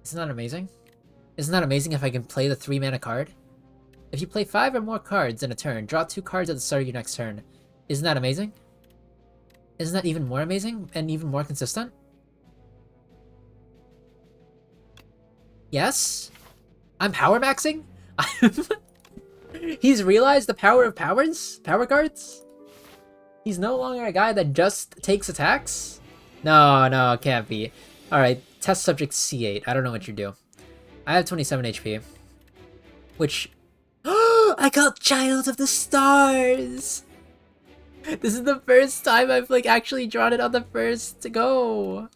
Isn't that amazing? Isn't that amazing if I can play the 3 mana card? If you play 5 or more cards in a turn, draw 2 cards at the start of your next turn. Isn't that amazing? Isn't that even more amazing and even more consistent? Yes? I'm power maxing? He's realized the power of powers? Power cards? He's no longer a guy that just takes attacks? No, no, it can't be. Alright, test subject C8. I don't know what you do. I have 27 HP. Which... I got Child of the Stars! This is the first time I've, like, actually drawn it on the first go.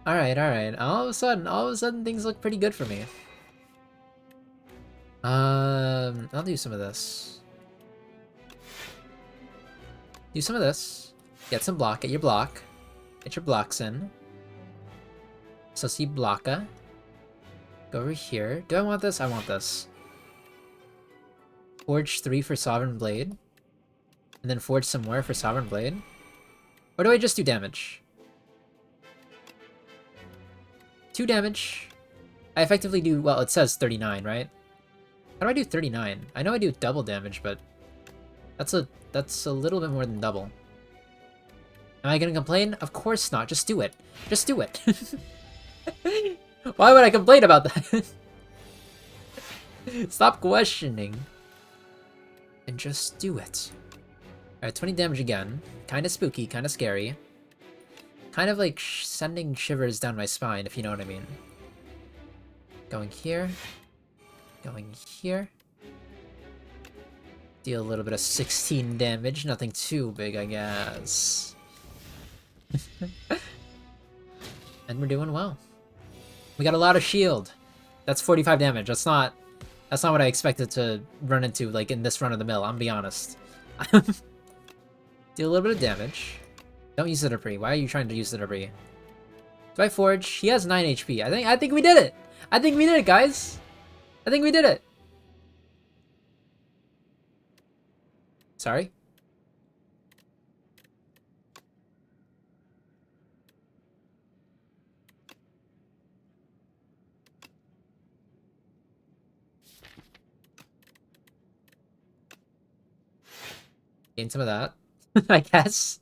Alright, alright. All of a sudden, things look pretty good for me. I'll do some of this. Do some of this. Get some block. Get your block. Get your blocks in. So see blocka. Go over here. Do I want this? I want this. Forge 3 for Sovereign Blade. And then forge some more for Sovereign Blade. Or do I just do damage? 2 damage. I effectively do, well, it says 39, right? How do I do 39? I know I do double damage, but that's a little bit more than double. Am I gonna complain? Of course not. Just do it. Just do it. Why would I complain about that? Stop questioning. And just do it. Alright, 20 damage again. Kinda spooky, kinda scary. Kind of like sending shivers down my spine, if you know what I mean. Going here. Going here. Deal a little bit of 16 damage. Nothing too big, I guess. And we're doing well. We got a lot of shield. That's 45 damage. That's not what I expected to run into, like, in this run of the mill, I'm gonna be honest. Deal a little bit of damage. Don't use the debris. Why are you trying to use the debris? Do I forge? He has 9 HP. I think we did it! I think we did it, guys! I think we did it! Sorry? Gain some of that, I guess.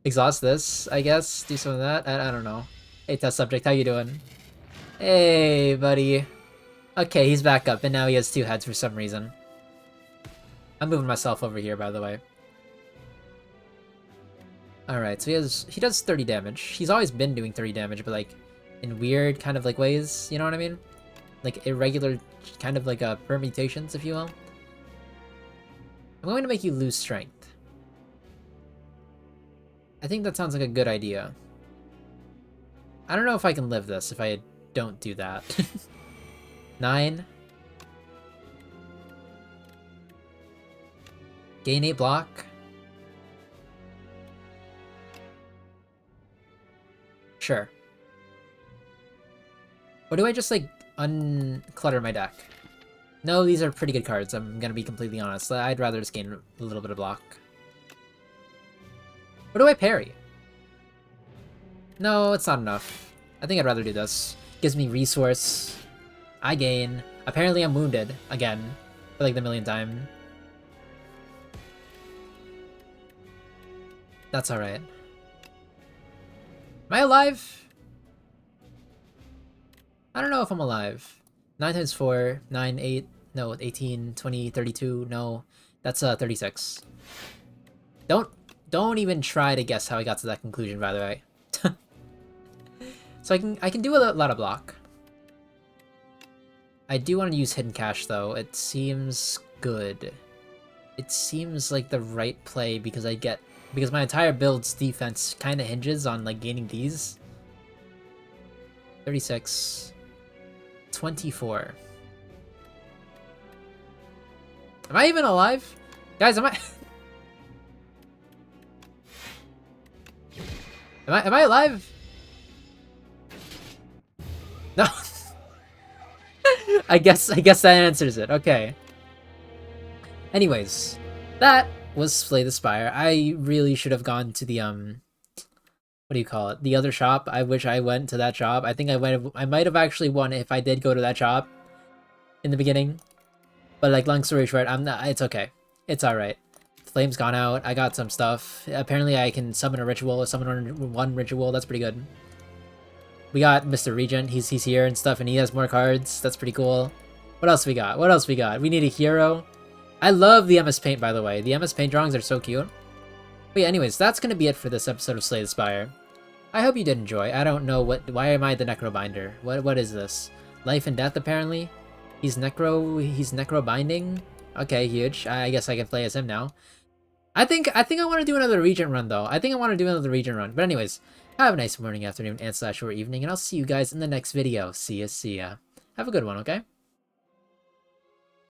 Exhaust this, I guess. Do some of that. I don't know. Hey, test subject, how you doing? Hey, buddy. Okay, he's back up, and now he has 2 heads for some reason. I'm moving myself over here, by the way. Alright, so he does 30 damage. He's always been doing 30 damage, but like in weird kind of like ways, you know what I mean? Like irregular kind of like permutations, if you will. I'm going to make you lose strength. I think that sounds like a good idea. I don't know if I can live this if I don't do that. 9. Gain 8 block. Sure. Or do I just like unclutter my deck? No, these are pretty good cards, I'm gonna be completely honest. I'd rather just gain a little bit of block. Or do I parry? No, it's not enough. I think I'd rather do this. Gives me resource. I gain. Apparently I'm wounded, again, for like the millionth time. That's alright. Am I alive? I don't know if I'm alive. 9 times 4, 9, 8, no, 18, 20, 32, no. That's 36. Don't even try to guess how I got to that conclusion, by the way. So I can do a lot of block. I do want to use Hidden Cache though. It seems good. It seems like the right play because my entire build's defense kind of hinges on like gaining these. 36. 24. Am I even alive? Guys, am I am I alive? No. I guess that answers it. Okay. Anyways, that was Slay the Spire. I really should have gone to the what do you call it? The other shop. I wish I went to that shop. I think I might have actually won if I did go to that shop in the beginning. But like long story short, it's okay. It's alright. Flame's gone out. I got some stuff. Apparently I can summon a ritual or summon one ritual. That's pretty good. We got Mr. Regent. He's here and stuff, and he has more cards. That's pretty cool. What else we got? What else we got? We need a hero. I love the MS Paint, by the way. The MS Paint drawings are so cute. But yeah, anyways, that's gonna be it for this episode of Slay the Spire. I hope you did enjoy. I don't know why am I the Necrobinder? What is this? Life and death, apparently? He's necro binding? Okay, huge. I guess I can play as him now. I think I want to do another Regent run, though. I think I want to do another Regent run. But anyways, have a nice morning, afternoon, and/or evening, and I'll see you guys in the next video. See ya. Have a good one, okay?